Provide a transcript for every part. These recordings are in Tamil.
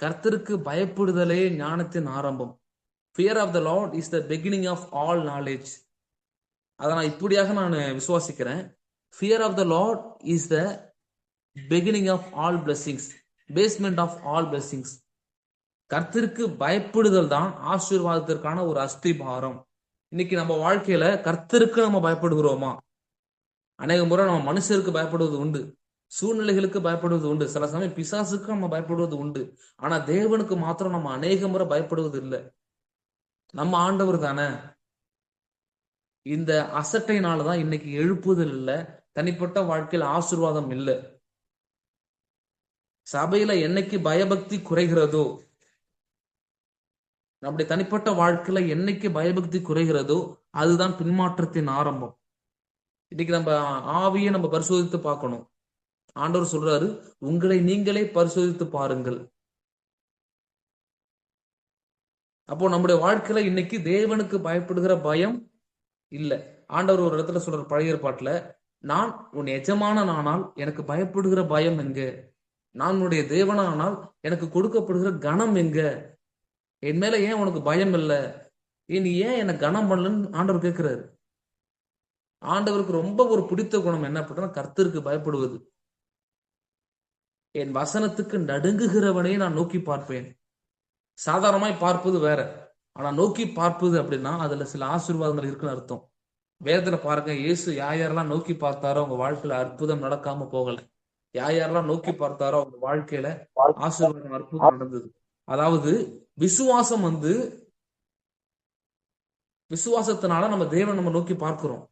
கர்த்தருக்கு பயப்படுதலே ஞானத்தின் ஆரம்பம். Fear of the Lord is the beginning of all knowledge. அதை நான் இப்படியாக நான் விசுவாசிக்கிறேன். Fear of the Lord is the beginning of all blessings, basement of all blessings. கர்த்தருக்கு பயப்படுதல் தான் ஆசீர்வாதத்திற்கான ஒரு அஸ்திபாரம். இன்னைக்கு நம்ம வாழ்க்கையில கர்த்தருக்கு நம்ம பயப்படுகிறோமா? அநேக முறை நம்ம மனுஷருக்கு பயப்படுவது உண்டு, சூழ்நிலைகளுக்கு பயப்படுவது உண்டு, சில சமயம் பிசாசுக்கு நம்ம பயப்படுவது உண்டு. ஆனா தேவனுக்கு மாத்திரம் நம்ம அநேக முறை பயப்படுவது இல்லை. நம்ம ஆண்டவர் தானே. இந்த அசட்டையினாலதான் இன்னைக்கு எழுப்புதல் இல்லை, தனிப்பட்ட வாழ்க்கையில் ஆசீர்வாதம் இல்லை. சபையில என்னைக்கு பயபக்தி குறைகிறதோ, நம்முடைய தனிப்பட்ட வாழ்க்கையில என்னைக்கு பயபக்தி குறைகிறதோ அதுதான் பின்மாற்றத்தின் ஆரம்பம். இன்னைக்கு நம்ம ஆவியை நம்ம பரிசோதித்து பார்க்கணும். ஆண்டவர் சொல்றாரு, உங்களை நீங்களே பரிசோதித்து பாருங்கள். அப்போ நம்முடைய வாழ்க்கையில இன்னைக்கு தேவனுக்கு பயப்படுகிற பயம் இல்லை. ஆண்டவர் ஒரு இடத்துல சொல்ற பழைய ஏற்பாட்டுல, நான் உன் எஜமானனானால் எனக்கு பயப்படுகிற பயம் எங்க? நான் உன்னுடைய தேவனானால் எனக்கு கொடுக்கப்படுகிற கனம் எங்க? என் மேல ஏன் உனக்கு பயம் இல்லை? நீ ஏன் என்ன கனம் பண்ணலன்னு ஆண்டவர் கேட்கிறாரு. ஆண்டவருக்கு ரொம்ப ஒரு பிடித்த குணம் என்ன அப்படின்னா கர்த்தருக்கு பயப்படுவது. என் வசனத்துக்கு நடுங்குகிறவனே நான் நோக்கி பார்ப்பேன். சாதாரணமாய் பார்ப்பது வேற, ஆனா நோக்கி பார்ப்பது அப்படின்னா அதுல சில ஆசீர்வாதங்கள் இருக்குன்னு அர்த்தம். வேதத்துல பாருங்க, இயேசு யாரெல்லாம் நோக்கி பார்த்தாரோ அவங்க வாழ்க்கையில அற்புதம் நடக்காம போகல. யாரெல்லாம் நோக்கி பார்த்தாரோ அவங்க வாழ்க்கையில ஆசீர்வாதம் அற்புதம் நடந்தது. அதாவது விசுவாசம் விசுவாசத்தினால நம்ம தேவன் நம்ம நோக்கி பார்க்கிறோம்.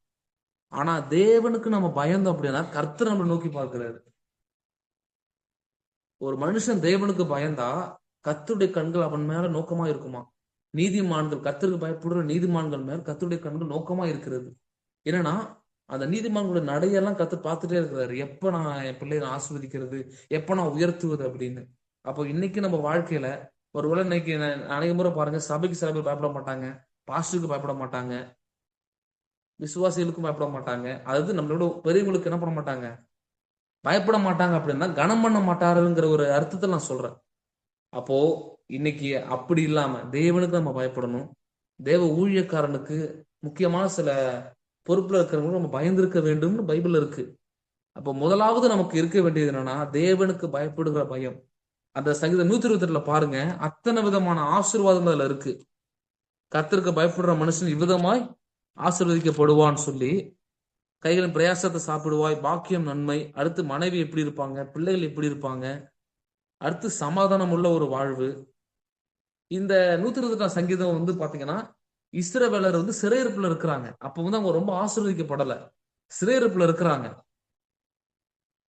ஆனா தேவனுக்கு நம்ம பயந்தோம் அப்படின்னா கர்த்தர் நம்ம நோக்கி பார்க்கிறாரு. ஒரு மனுஷன் தேவனுக்கு பயந்தா கர்த்தருடைய கண்கள் அவன் மேல நோக்கமா இருக்குமா? நீதிமான்கள், கர்த்தருக்கு பயப்படுற நீதிமான்கள் மேல கர்த்தருடைய கண்கள் நோக்கமா இருக்கிறது. என்னன்னா அந்த நீதிமான்களுடைய நடையெல்லாம் கர்த்தர் பார்த்துட்டே இருக்கிறாரு. எப்ப நான் என் பிள்ளைகளை ஆஸ்வதிக்கிறது, எப்ப நான் உயர்த்துவது அப்படின்னு. அப்போ இன்னைக்கு நம்ம வாழ்க்கையில ஒருவேளை இன்னைக்கு அநேக முறை பாருங்க, சபைக்கு சில பேர் பயப்பட மாட்டாங்க, பாஸ்டருக்கு பயப்பட மாட்டாங்க, விசுவாசிகளுக்கும் பயப்பட மாட்டாங்க. அதாவது நம்மளோட பெரியவங்களுக்கு என்ன பண்ண மாட்டாங்க, பயப்பட மாட்டாங்க. அப்படின்னா கனம் பண்ண மாட்டாருங்கிற ஒரு அர்த்தத்தில் நான் சொல்றேன். அப்போ இன்னைக்கு அப்படி இல்லாம தேவனுக்கு நம்ம பயப்படணும். தேவ ஊழியக்காரனுக்கு, முக்கியமான சில பொறுப்புல இருக்கிறவங்க நம்ம பயந்திருக்க வேண்டும்னு பைபிள் இருக்கு. அப்போ முதலாவது நமக்கு இருக்க வேண்டியது என்னன்னா தேவனுக்கு பயப்படுகிற பயம். அந்த சங்கீதம் 128 பாருங்க, அத்தனை விதமான ஆசீர்வாதங்கள் அதுல இருக்கு. கர்த்தருக்கு பயப்படுற மனுஷன் இவ்விதமாய் ஆசீர்வதிக்கப்படுவான்னு சொல்லி, கைகளின் பிரயாசத்தை சாப்பிடுவாய், பாக்கியம் நன்மை, அடுத்து மனைவி எப்படி இருப்பாங்க, பிள்ளைகள் எப்படி இருப்பாங்க, அடுத்து சமாதானம் உள்ள ஒரு வாழ்வு. இந்த 128 சங்கீதம் பாத்தீங்கன்னா இஸ்ரவேலர் சிறையிருப்புல இருக்கிறாங்க. அப்ப அவங்க ரொம்ப ஆசீர்வதிக்கப்படல, சிறையிருப்புல இருக்கிறாங்க.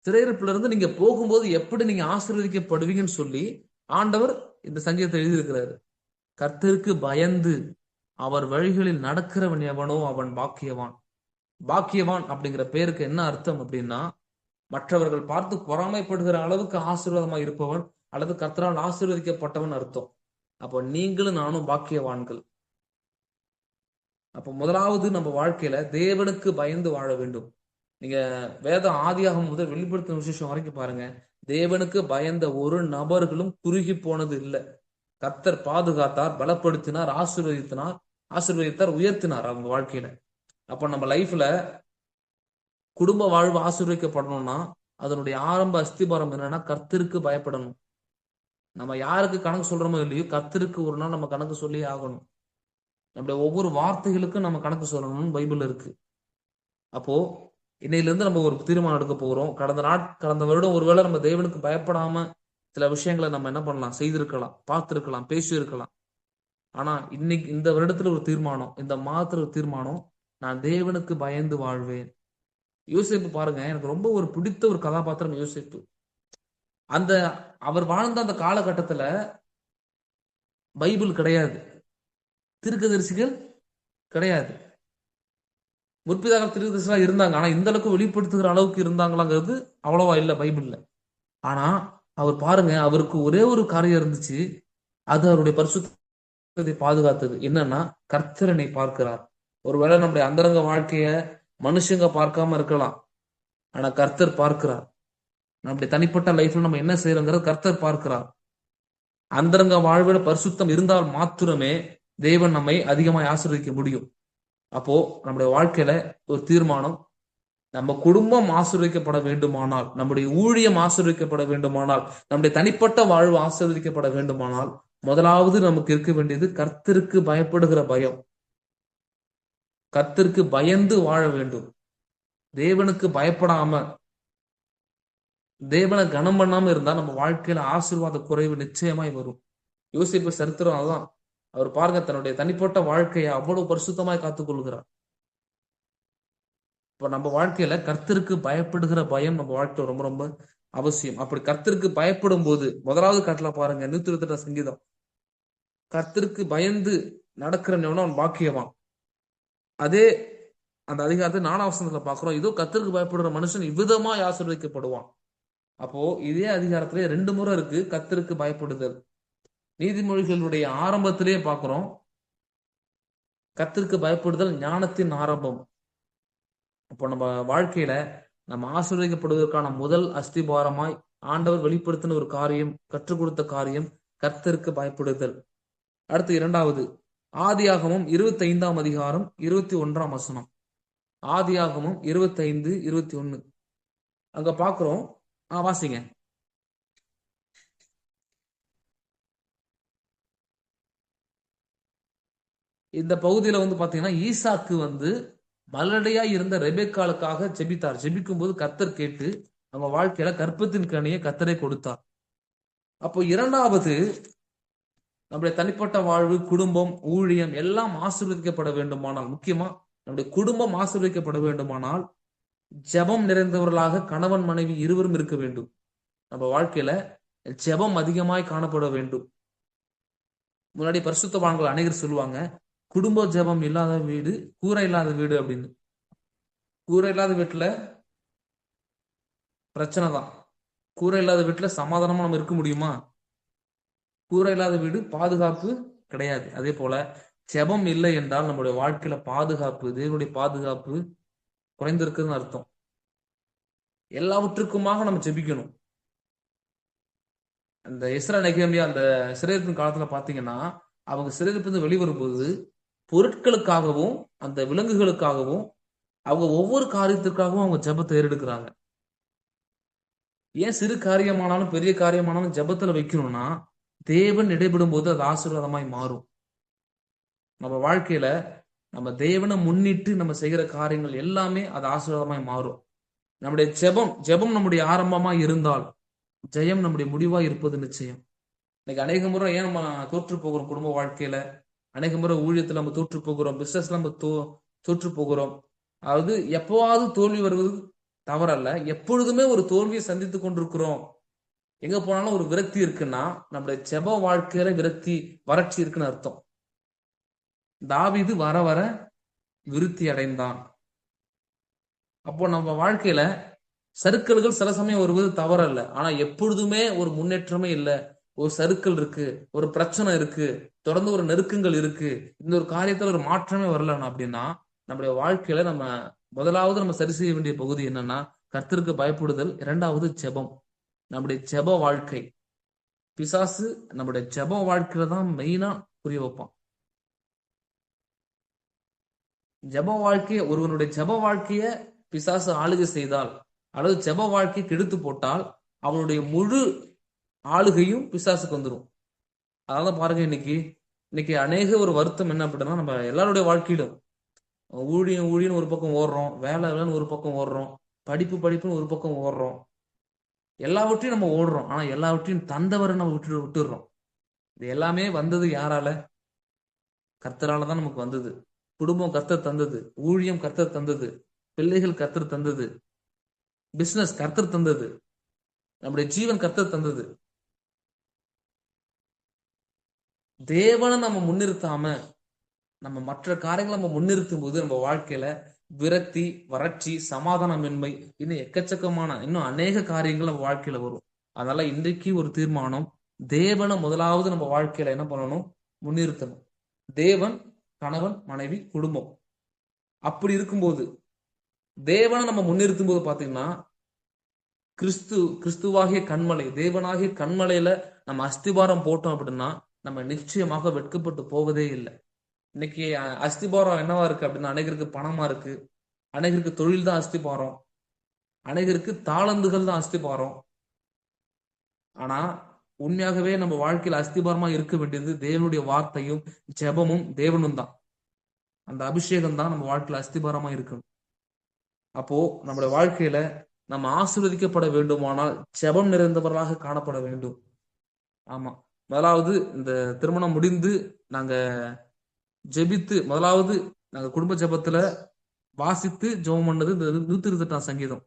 சிறையிருப்புல இருந்து நீங்க போகும்போது எப்படி நீங்க ஆசீர்வதிக்கப்படுவீங்கன்னு சொல்லி ஆண்டவர் இந்த சங்கீதத்தை எழுதியிருக்கிறாரு. கர்த்தருக்கு பயந்து அவர் வழிகளில் நடக்கிறவன் எவனோ அவன் பாக்கியவான். பாக்கியவான் அப்படிங்கிற பேருக்கு என்ன அர்த்தம் அப்படின்னா, மற்றவர்கள் பார்த்து பொறாமைப்படுகிற அளவுக்கு ஆசீர்வாதமா இருப்பவன் அல்லது கர்த்தரால் ஆசீர்வதிக்கப்பட்டவன் அர்த்தம். அப்போ நீங்களும் நானும் பாக்கியவான்கள். அப்போ முதலாவது நம்ம வாழ்க்கையில தேவனுக்கு பயந்து வாழ வேண்டும். நீங்க வேத ஆதியாகமம் முதல் வெளிப்படுத்தின விசேஷம் வரைக்கும் பாருங்க, தேவனுக்கு பயந்த ஒரு நபர்களும் குறுகி போனது இல்லை. கர்த்தர் பாதுகாத்தார், பலப்படுத்தினார், ஆசீர்வதித்தார், உயர்த்தினார் அவங்க வாழ்க்கையில. அப்ப நம்ம லைஃப்ல குடும்ப வாழ்வு ஆசீர்வதிக்கப்படணும்னா அதனுடைய ஆரம்ப அஸ்திபாரம் என்னன்னா கர்த்தருக்கு பயப்படணும். நம்ம யாருக்கு கணக்கு சொல்றோமோ இல்லையோ, கர்த்தருக்கு ஒரு நாள் நம்ம கணக்கு சொல்லி ஆகணும். நம்முடைய ஒவ்வொரு வார்த்தைகளுக்கும் நம்ம கணக்கு சொல்லணும்னு பைபிள் இருக்கு. அப்போ இன்னையில இருந்து நம்ம ஒரு தீர்மானம் எடுக்க போகிறோம். கடந்த வருடம் ஒருவேளை நம்ம தேவனுக்கு பயப்படாம சில விஷயங்களை நம்ம என்ன பண்ணலாம், செய்திருக்கலாம், பார்த்திருக்கலாம், பேசியிருக்கலாம். ஆனா இன்னைக்கு இந்த வருடத்துல ஒரு தீர்மானம், இந்த மாதத்துல ஒரு தீர்மானம், நான் தேவனுக்கு பயந்து வாழ்வேன். யோசேப்பு பாருங்க, எனக்கு ரொம்ப ஒரு பிடித்த ஒரு கதாபாத்திரம் யோசேப்பு. அவர் வாழ்ந்த அந்த காலகட்டத்துல பைபிள் கிடையாது, தீர்க்கதரிசிகள் கிடையாது. முற்பிதாக தீர்க்கதரிசிகளா இருந்தாங்க, ஆனா இந்த அளவுக்கு வெளிப்படுத்துகிற அளவுக்கு இருந்தாங்களாங்கிறது அவ்வளவா இல்லை பைபிள்ல. ஆனா அவர் பாருங்க, அவருக்கு ஒரே ஒரு காரியம் இருந்துச்சு, அது அவருடைய பரிசுத்தத்தை பாதுகாத்தது. என்னன்னா கர்த்தரனை பார்க்கிறார். ஒருவேளை நம்முடைய அந்தரங்க வாழ்க்கைய மனுஷங்க பார்க்காம இருக்கலாம், ஆனா கர்த்தர் பார்க்கிறார். நம்முடைய தனிப்பட்ட லைஃப்ல நம்ம என்ன செய்யறோங்கிறது கர்த்தர் பார்க்கிறார். அந்தரங்க வாழ்வில் பரிசுத்தம் இருந்தால் மாத்திரமே தேவன் நம்மை அதிகமாய் ஆசீர்வதிக்க முடியும். அப்போ நம்முடைய வாழ்க்கையில ஒரு தீர்மானம், நம்ம குடும்பம் ஆசீர்வதிக்கப்பட வேண்டுமானால், நம்முடைய ஊழியம் ஆசீர்வதிக்கப்பட வேண்டுமானால், நம்முடைய தனிப்பட்ட வாழ்வு ஆசீர்வதிக்கப்பட வேண்டுமானால், முதலாவது நமக்கு இருக்க வேண்டியது கர்த்தருக்கு பயப்படுகிற பயம். கர்த்தருக்கு பயந்து வாழ வேண்டும். தேவனுக்கு பயப்படாம, தேவனை கனம் பண்ணாம இருந்தா நம்ம வாழ்க்கையில ஆசீர்வாத குறைவு நிச்சயமாய் வரும். யோசிப்பு சரித்திரம் அதுதான். அவர் பாருங்க, தன்னுடைய தனிப்பட்ட வாழ்க்கையை அவ்வளவு பரிசுத்தமாய் காத்துக் கொள்கிறார். இப்ப நம்ம வாழ்க்கையில கர்த்தருக்கு பயப்படுகிற பயம் நம்ம வாழ்க்கையில ரொம்ப ரொம்ப அவசியம். அப்படி கர்த்தருக்கு பயப்படும் போது முதலாவது கட்டளை பாருங்க, 128 சங்கீதம். கர்த்தருக்கு பயந்து நடக்கிறவன் அவன் பாக்கியவான். அதே அந்த அதிகாரத்தை 4ஆம் வசனத்துல பாக்குறோம், இதோ கர்த்தருக்கு பயப்படுற மனுஷன் இவ்விதமா ஆசீர்வதிக்கப்படுவான். அப்போ இதே அதிகாரத்திலே 2 முறை இருக்கு கர்த்தருக்கு பயப்படுதல். நீதிமொழிகளுடைய ஆரம்பத்திலேயே பாக்குறோம், கர்த்தருக்கு பயப்படுதல் ஞானத்தின் ஆரம்பம். அப்போ நம்ம வாழ்க்கையில நம்ம ஆசீர்வதிக்கப்படுவதற்கான முதல் அஸ்திபாரமாய் ஆண்டவர் வெளிப்படுத்தின ஒரு காரியம், கற்றுக் கொடுத்த காரியம் கர்த்தருக்கு பயப்படுதல். அடுத்து இரண்டாவது, ஆதியாகமம் 25ஆம் அதிகாரம் 21ஆம் வசனம். ஆதியாகமம் 25:21 அங்க பாக்குறோம். வாசிங்க. இந்த பகுதியில பாத்தீங்கன்னா, ஈசாக்கு மலடையா இருந்த ரெபேக்காளுக்காக ஜெபித்தார். ஜெபிக்கும் போது கர்த்தர் கேட்டு அவங்க வாழ்க்கையில கற்பத்தின் கனியை கர்த்தரை கொடுத்தார். அப்போ இரண்டாவது, நம்முடைய தனிப்பட்ட வாழ்வு, குடும்பம், ஊழியம் எல்லாம் ஆசீர்வதிக்கப்பட வேண்டுமானால், முக்கியமா நம்முடைய குடும்பம் ஆசீர்வதிக்கப்பட வேண்டுமானால், ஜெபம் நிறைந்தவர்களாக கணவன் மனைவி இருவரும் இருக்க வேண்டும். நம்ம வாழ்க்கையில ஜெபம் அதிகமாய் காணப்பட வேண்டும். முன்னாடி பரிசுத்தவான்கள் அநேகர் சொல்லுவாங்க, குடும்ப ஜெபம் இல்லாத வீடு கூரை இல்லாத வீடு அப்படின்னு. கூரை இல்லாத வீட்டுல பிரச்சனை தான். கூரை இல்லாத வீட்டுல சமாதானமா நம்ம இருக்க முடியுமா? கூரை இல்லாத வீடு பாதுகாப்பு கிடையாது. அதே போல ஜெபம் இல்லை என்றால் நம்முடைய வாழ்க்கையில பாதுகாப்பு, தேவனுடைய பாதுகாப்பு குறைந்திருக்குன்னு அர்த்தம். எல்லாவற்றுக்குமாக நம்ம ஜெபிக்கணும். அந்த எஸ்ரா நெகேமியா அந்த சிறையிருப்பின் காலத்துல பாத்தீங்கன்னா, அவங்க சிறையிருப்பிலிருந்து வெளிவரும்போது பொருட்களுக்காகவும் அந்த விலங்குகளுக்காகவும் அவங்க ஒவ்வொரு காரியத்திற்காகவும் அவங்க ஜெபத்தை ஏறெடுக்கிறாங்க. ஏன் சிறு காரியமானாலும் பெரிய காரியமானாலும் ஜெபத்துல வைக்கணும்னா, தேவன் இடைபடும் போது அது ஆசீர்வாதமாய் மாறும். நம்ம வாழ்க்கையில நம்ம தேவனை முன்னிட்டு நம்ம செய்கிற காரியங்கள் எல்லாமே அது ஆசீர்வாதமாய் மாறும். நம்முடைய ஜெபம் நம்முடைய ஆரம்பமா இருந்தால் ஜெயம் நம்முடைய முடிவா இருப்பது நிச்சயம். இன்னைக்கு அநேக முறை ஏன் நம்ம தோற்று போகிறோம்? குடும்ப வாழ்க்கையில அநேக முறை ஊழியத்துல நம்ம தோற்று போகிறோம், பிசினஸ்ல நம்ம தோற்று போகிறோம். அதாவது எப்பவாவது தோல்வி வருவது தவறல்ல, எப்பொழுதுமே ஒரு தோல்வியை சந்தித்து கொண்டிருக்கிறோம். எங்க போனாலும் ஒரு விரக்தி இருக்குன்னா நம்முடைய ஜெப வாழ்க்கையில வறட்சி இருக்குன்னு அர்த்தம். தாவீது வர வர விருத்தி அடைந்தான். அப்போ நம்ம வாழ்க்கையில சறுக்கல்கள் சில சமயம் வருவது தவறல்ல, ஆனா எப்பொழுதுமே ஒரு முன்னேற்றமே இல்லை. ஒரு சறுக்கல் இருக்கு, ஒரு பிரச்சனை இருக்கு, தொடர்ந்து ஒரு நெருக்கங்கள் இருக்கு, இந்த ஒரு காரியத்துல ஒரு மாற்றமே வரலன்னா அப்படின்னா நம்முடைய வாழ்க்கையில முதலாவது நம்ம சரி செய்ய வேண்டிய பகுதி என்னன்னா, கர்த்தருக்கு பயப்படுதல். இரண்டாவது ஜெபம், நம்முடைய ஜெப வாழ்க்கை. பிசாசு நம்முடைய ஜெப வாழ்க்கையில தான் மெயினா புரிய வைப்பான். ஒருவனுடைய ஜெப வாழ்க்கைய பிசாசு ஆளுகை செய்தால் அல்லது ஜெப வாழ்க்கையை கெடுத்து போட்டால் அவனுடைய முழு ஆளுகையும் பிசாசுக்கு வந்துடும். அதான் பாருங்க, இன்னைக்கு அநேக ஒரு வருத்தம் என்ன அப்படின்னா, நம்ம எல்லாருடைய வாழ்க்கையிலும் ஊழியம் ஒரு பக்கம் ஓடுறோம், வேலைன்னு ஒரு பக்கம் ஓடுறோம், படிப்புன்னு ஒரு பக்கம் ஓடுறோம், எல்லாவற்றையும் நம்ம ஓடுறோம். ஆனா எல்லாவற்றையும் தந்தவரை நம்ம விட்டுடுறோம். இது எல்லாமே வந்தது யாரால? கர்த்தரால தான் நமக்கு வந்தது. குடும்பம் கர்த்தர் தந்தது, ஊழியம் கர்த்தர் தந்தது, பிள்ளைகள் கர்த்தர் தந்தது, பிசினஸ் கர்த்தர் தந்தது, நம்முடைய ஜீவன் கர்த்தர் தந்தது. தேவனை நம்ம முன்னிறுத்தாம நம்ம மற்ற காரியங்களை நம்ம முன்னிறுத்தும் போது நம்ம வாழ்க்கையில விரக்தி, வறட்சி, சமாதானமின்மை, இன்னும் எக்கச்சக்கமான இன்னும் அநேக காரியங்கள் நம்ம வாழ்க்கையில வரும். அதனால இன்றைக்கு ஒரு தீர்மானம், தேவனை முதலாவது நம்ம வாழ்க்கையில என்ன பண்ணணும்? முன்னிறுத்தணும். தேவன், கணவன், மனைவி, குடும்பம். அப்படி இருக்கும்போது தேவனை நம்ம முன்னிறுத்தும் போது பாத்தீங்கன்னா கிறிஸ்துவாகிய கண்மலை, தேவனாகிய கண்மலையில நம்ம அஸ்திபாரம் போட்டோம் அப்படின்னா நம்ம நிச்சயமாக வெட்கப்பட்டு போவதே இல்லை. இன்னைக்கு அஸ்திபாரம் என்னவா இருக்கு அப்படின்னா, அநேகருக்கு பணமா இருக்கு, அநேகருக்கு தொழில் தான் அஸ்திபாரம், அநேகருக்கு தாளந்துகள் தான் அஸ்திபாரம். ஆனா உண்மையாகவே நம்ம வாழ்க்கையில அஸ்திபாரமா இருக்க வேண்டியது தேவனுடைய வார்த்தையும் ஜெபமும் தேவனும் தான். அந்த அபிஷேகம் தான் நம்ம வாழ்க்கையில அஸ்திபாரமா இருக்கணும். அப்போ நம்முடைய வாழ்க்கையில நம்ம ஆசீர்வதிக்கப்பட வேண்டுமானால் ஜெபம் நிறைந்தவர்களாக காணப்பட வேண்டும். ஆமா, முதலாவது இந்த திருமணம் முடிந்து நாங்க ஜெபித்து, முதலாவது நாங்க குடும்ப ஜெபத்துல வாசித்து ஜெபம் பண்ணது இந்த 128 சங்கீதம்.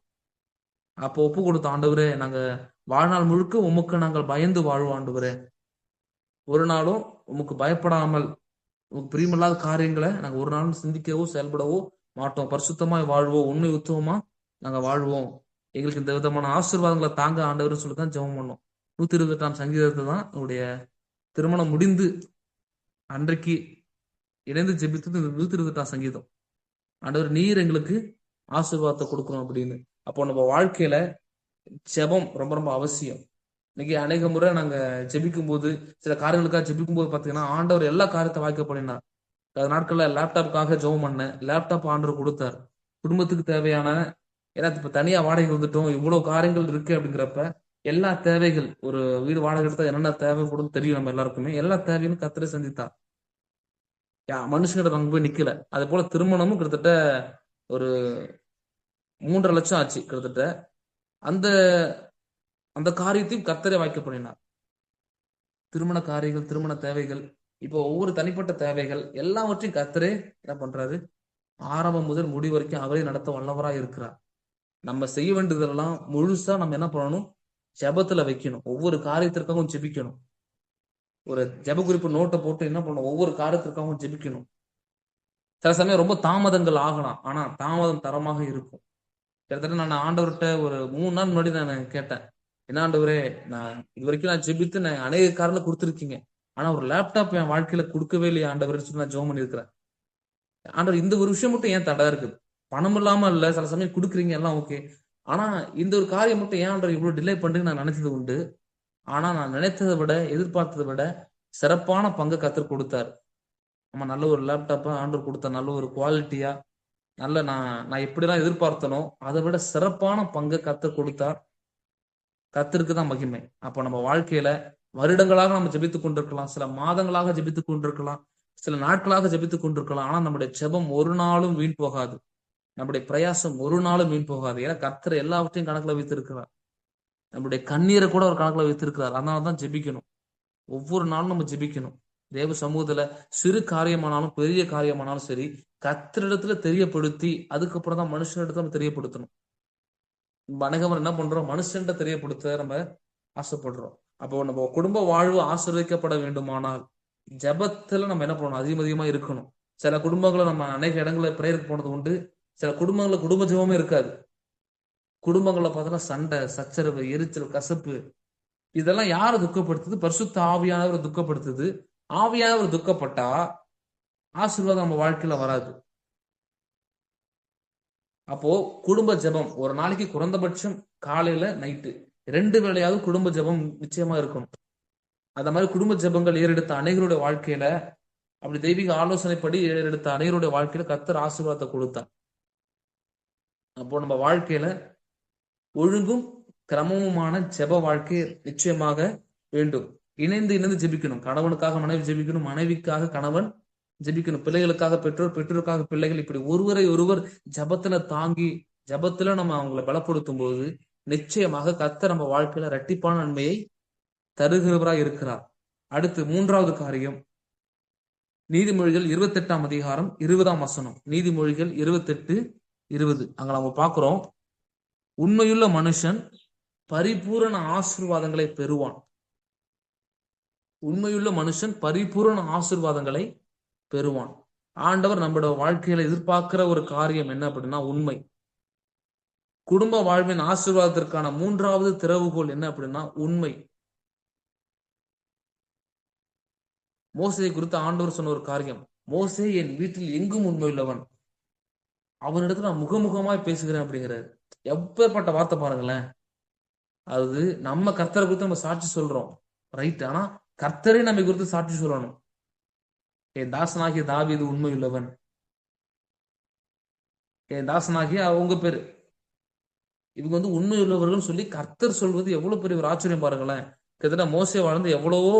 அப்போ ஒப்பு கொடுத்த, ஆண்டவரே நாங்க வாழ்நாள் முழுக்க உமக்கு நாங்கள் பயந்து வாழ்வோம் ஆண்டவரே, ஒரு நாளும் உமக்கு பயப்படாமல் உமக்கு பிரியமில்லாத காரியங்களை நாங்க ஒரு நாளும் சிந்திக்கவோ செயல்படவோ மாட்டோம், பரிசுத்தமாய் வாழ்வோம், உண்மை உத்தவமா நாங்க வாழ்வோம், எங்களுக்கு இந்த விதமான ஆசீர்வாதங்களை தாங்க ஆண்டவர்னு சொல்லிதான் ஜெபம் பண்ணோம். 128 சங்கீதத்தை தான் என்னுடைய திருமணம் முடிந்து அன்றைக்கு இணைந்து ஜெபித்தது இந்த 128 சங்கீதம். ஆண்டவர் நீர் எங்களுக்கு ஆசீர்வாதத்தை கொடுக்கணும் அப்படின்னு. அப்போ நம்ம வாழ்க்கையில ஜெபம் ரொம்ப ரொம்ப அவசியம். இன்னைக்கு அநேக முறை நாங்க ஜெபிக்கும் போது, சில காரியங்களுக்காக ஜெபிக்கும் போது பாத்தீங்கன்னா ஆண்டவர் எல்லா காரியத்தை வாய்க்க பண்ணினார். நாட்கள்ல லேப்டாப்புக்காக ஜெபம் பண்ணேன், லேப்டாப் ஆண்டவர் கொடுத்தார். குடும்பத்துக்கு தேவையான, ஏன்னா இப்ப தனியா வாடகை வந்துட்டோம், இவ்வளவு காரியங்கள் இருக்கு அப்படிங்கிறப்ப எல்லா தேவைகள், ஒரு வீடு வாடகை எடுத்தா என்னென்ன தேவைப்படும் தெரியும் நம்ம எல்லாருக்குமே, எல்லா தேவையும் கர்த்தரே சந்தித்தார். மனுஷங்கிட்ட நாங்க போய் நிக்கல. அது போல திருமணமும் கிட்டத்தட்ட ஒரு 3.5 லட்சம் ஆச்சு கிட்டத்தட்ட. அந்த அந்த காரியத்தையும் கர்த்தரே வாய்க்க பண்ணினார். திருமண காரியங்கள், திருமண தேவைகள், இப்போ ஒவ்வொரு தனிப்பட்ட தேவைகள் எல்லாவற்றையும் கர்த்தரே என்ன பண்றாரு, ஆரம்பம் முதல் முடிவு வரைக்கும் அவரே நடத்த வல்லவராய் இருக்கிறார். நம்ம செய்ய வேண்டியதெல்லாம் முழுசா நம்ம என்ன பண்ணணும், ஜெபத்துல வைக்கணும். ஒவ்வொரு காரியத்திற்காகவும் ஜெபிக்கணும். ஒரு ஜெப குறிப்பு நோட்டை போட்டு என்ன பண்ணணும், ஒவ்வொரு காரியத்திற்காகவும் ஜெபிக்கணும். சில சமயம் ரொம்ப தாமதங்கள் ஆகலாம், ஆனா தாமதம் தரமாக இருக்கும். கிட்டத்தட்ட நான் ஆண்டவர்கிட்ட ஒரு 3 நாள் முன்னாடி நான் கேட்டேன், என்ன ஆண்டவரே, நான் இது வரைக்கும் நான் ஜெபித்து நான் அநேக காரணம் கொடுத்துருக்கீங்க, ஆனா ஒரு லேப்டாப் என் வாழ்க்கையில கொடுக்கவே இல்லையா ஆண்டவர்னு சொல்லி நான் ஜெபம் பண்ணியிருக்கிறேன். ஆண்டவர் இந்த ஒரு விஷயம் மட்டும் ஏன் தடா இருக்குது, பணம் இல்லாம இல்ல, சில சமயம் கொடுக்குறீங்க எல்லாம் ஓகே, ஆனா இந்த ஒரு காரியம் மட்டும் ஏன் ஆண்டவர் இவ்வளவு டிலே பண்றீங்கன்னு நான் நினைச்சது உண்டு. ஆனா நான் நினைத்ததை விட, எதிர்பார்த்ததை விட சிறப்பான பங்கு கத்தர் கொடுத்தார். நம்ம நல்ல ஒரு லேப்டாப்பா ஆண்டவர் கொடுத்த, நல்ல ஒரு குவாலிட்டியா, நல்ல நான் எப்படிலாம் எதிர்பார்த்தனோ அதை விட சிறப்பான பங்கு கத்தர் கொடுத்தார். கர்த்தருக்கு தான் மகிமை. அப்போ நம்ம வாழ்க்கையில வருடங்களாக நம்ம ஜெபித்துக் கொண்டிருக்கலாம், சில மாதங்களாக ஜெபித்துக் கொண்டிருக்கலாம், சில நாட்களாக ஜெபித்துக் கொண்டிருக்கலாம். ஆனா நம்முடைய ஜெபம் ஒரு நாளும் வீண் போகாது, நம்முடைய பிரயாசம் ஒரு நாளும் வீண் போகாது. ஏன்னா கர்த்தர் எல்லாவற்றையும் கணக்குல வைத்திருக்கிறார். நம்முடைய கண்ணீரை கூட ஒரு கணக்குல வைத்திருக்கிறார். அதனாலதான் ஜெபிக்கணும். ஒவ்வொரு நாளும் நம்ம ஜெபிக்கணும். தேவ சமூகத்துல சிறு காரியமானாலும் பெரிய காரியமானாலும் சரி, கர்த்தரிடத்துல தெரியப்படுத்தி அதுக்கப்புறம் தான் மனுஷனிடத்துல நம்ம தெரியப்படுத்தணும். அநேகமாக என்ன பண்றோம், மனுஷன்ட்ட தெரியப்படுத்த நம்ம ஆசைப்படுறோம். அப்போ நம்ம குடும்ப வாழ்வு ஆசீர்வதிக்கப்பட வேண்டுமானால் ஜெபத்துல நம்ம என்ன பண்ணணும், அதிகமா இருக்கணும். சில குடும்பங்களை நம்ம அநேக இடங்கள்ல பிரேயருக்கு போனது உண்டு. சில குடும்பங்கள்ல குடும்ப ஜெபமே இருக்காது. குடும்பங்கள்ல பார்த்தோன்னா சண்டை, சச்சரவு, எரிச்சல், கசப்பு, இதெல்லாம் யாரை துக்கப்படுத்துது, பரிசுத்த ஆவியானவரை துக்கப்படுத்துது. ஆவியானவர் துக்கப்பட்டா ஆசீர்வாதம் நம்ம வாழ்க்கையில வராது. அப்போ குடும்ப ஜெபம் ஒரு நாளைக்கு குறைந்தபட்சம் காலையில நைட்டு 2 வேளையாவது குடும்ப ஜெபம் நிச்சயமா இருக்கணும். அந்த மாதிரி குடும்ப ஜெபங்கள் ஏறெடுத்த அநேகருடைய வாழ்க்கையில, அப்படி தெய்வீக ஆலோசனைப்படி ஏறெடுத்த அநேகருடைய வாழ்க்கையில கர்த்தர் ஆசீர்வாதத்தை கொடுத்தார். அப்போ நம்ம வாழ்க்கையில ஒழுங்கும் கிரமமுமான ஜெப வாழ்க்கை நிச்சயமாக வேண்டும். இணைந்து இணைந்து ஜெபிக்கணும். கணவனுக்காக மனைவி ஜெபிக்கணும், மனைவிக்காக கணவன் ஜெபிக்கணும், பிள்ளைகளுக்காக பெற்றோர், பெற்றோருக்காக பிள்ளைகள், இப்படி ஒருவரை ஒருவர் ஜெபத்துல தாங்கி ஜெபத்துல நம்ம அவங்களை பலப்படுத்தும் போது நிச்சயமாக கர்த்தர் நம்ம வாழ்க்கையில இரட்டிப்பான நன்மையை தருகிறவராய் இருக்கிறார். அடுத்து 3வது காரியம், நீதிமொழிகள் 28 அதிகாரம் 20 வசனம். நீதிமொழிகள் 28:20 அங்க நம்ம பார்க்கிறோம், உண்மையுள்ள மனுஷன் பரிபூரண ஆசீர்வாதங்களை பெறுவான். உண்மையுள்ள மனுஷன் பரிபூரண ஆசீர்வாதங்களை பெறுவான். ஆண்டவர் நம்மளோட வாழ்க்கையில எதிர்பார்க்கிற ஒரு காரியம் என்ன அப்படின்னா உண்மை. குடும்ப வாழ்வின் ஆசீர்வாதத்திற்கான 3வது திறவுகோல் என்ன அப்படின்னா உண்மை. மோசேயை குறித்து ஆண்டவர் சொன்ன ஒரு காரியம், மோசே என் வீட்டில் எங்கும் உண்மை உள்ளவன், அவனிடத்துல நான் முகமுகமாய் பேசுகிறேன் அப்படிங்கிறாரு. எப்பேற்பட்ட வார்த்தை பாருங்களேன். அது நம்ம கர்த்தரை குறித்து நம்ம சாட்சி சொல்றோம், ரைட். ஆனா கர்த்தரே நம்ம குறித்து சாட்சி சொல்லணும். என் தாசனாகிய தாவீது உண்மை உள்ளவன், என் தாசனாகிய அவங்க பேரு, இவங்க உண்மை உள்ளவர்கள் சொல்லி கர்த்தர் சொல்வது எவ்வளவு பெரிய ஒரு ஆச்சரியம் பாருங்களேன். கிட்டத்தட்ட மோசே வாழ்ந்து எவ்வளவோ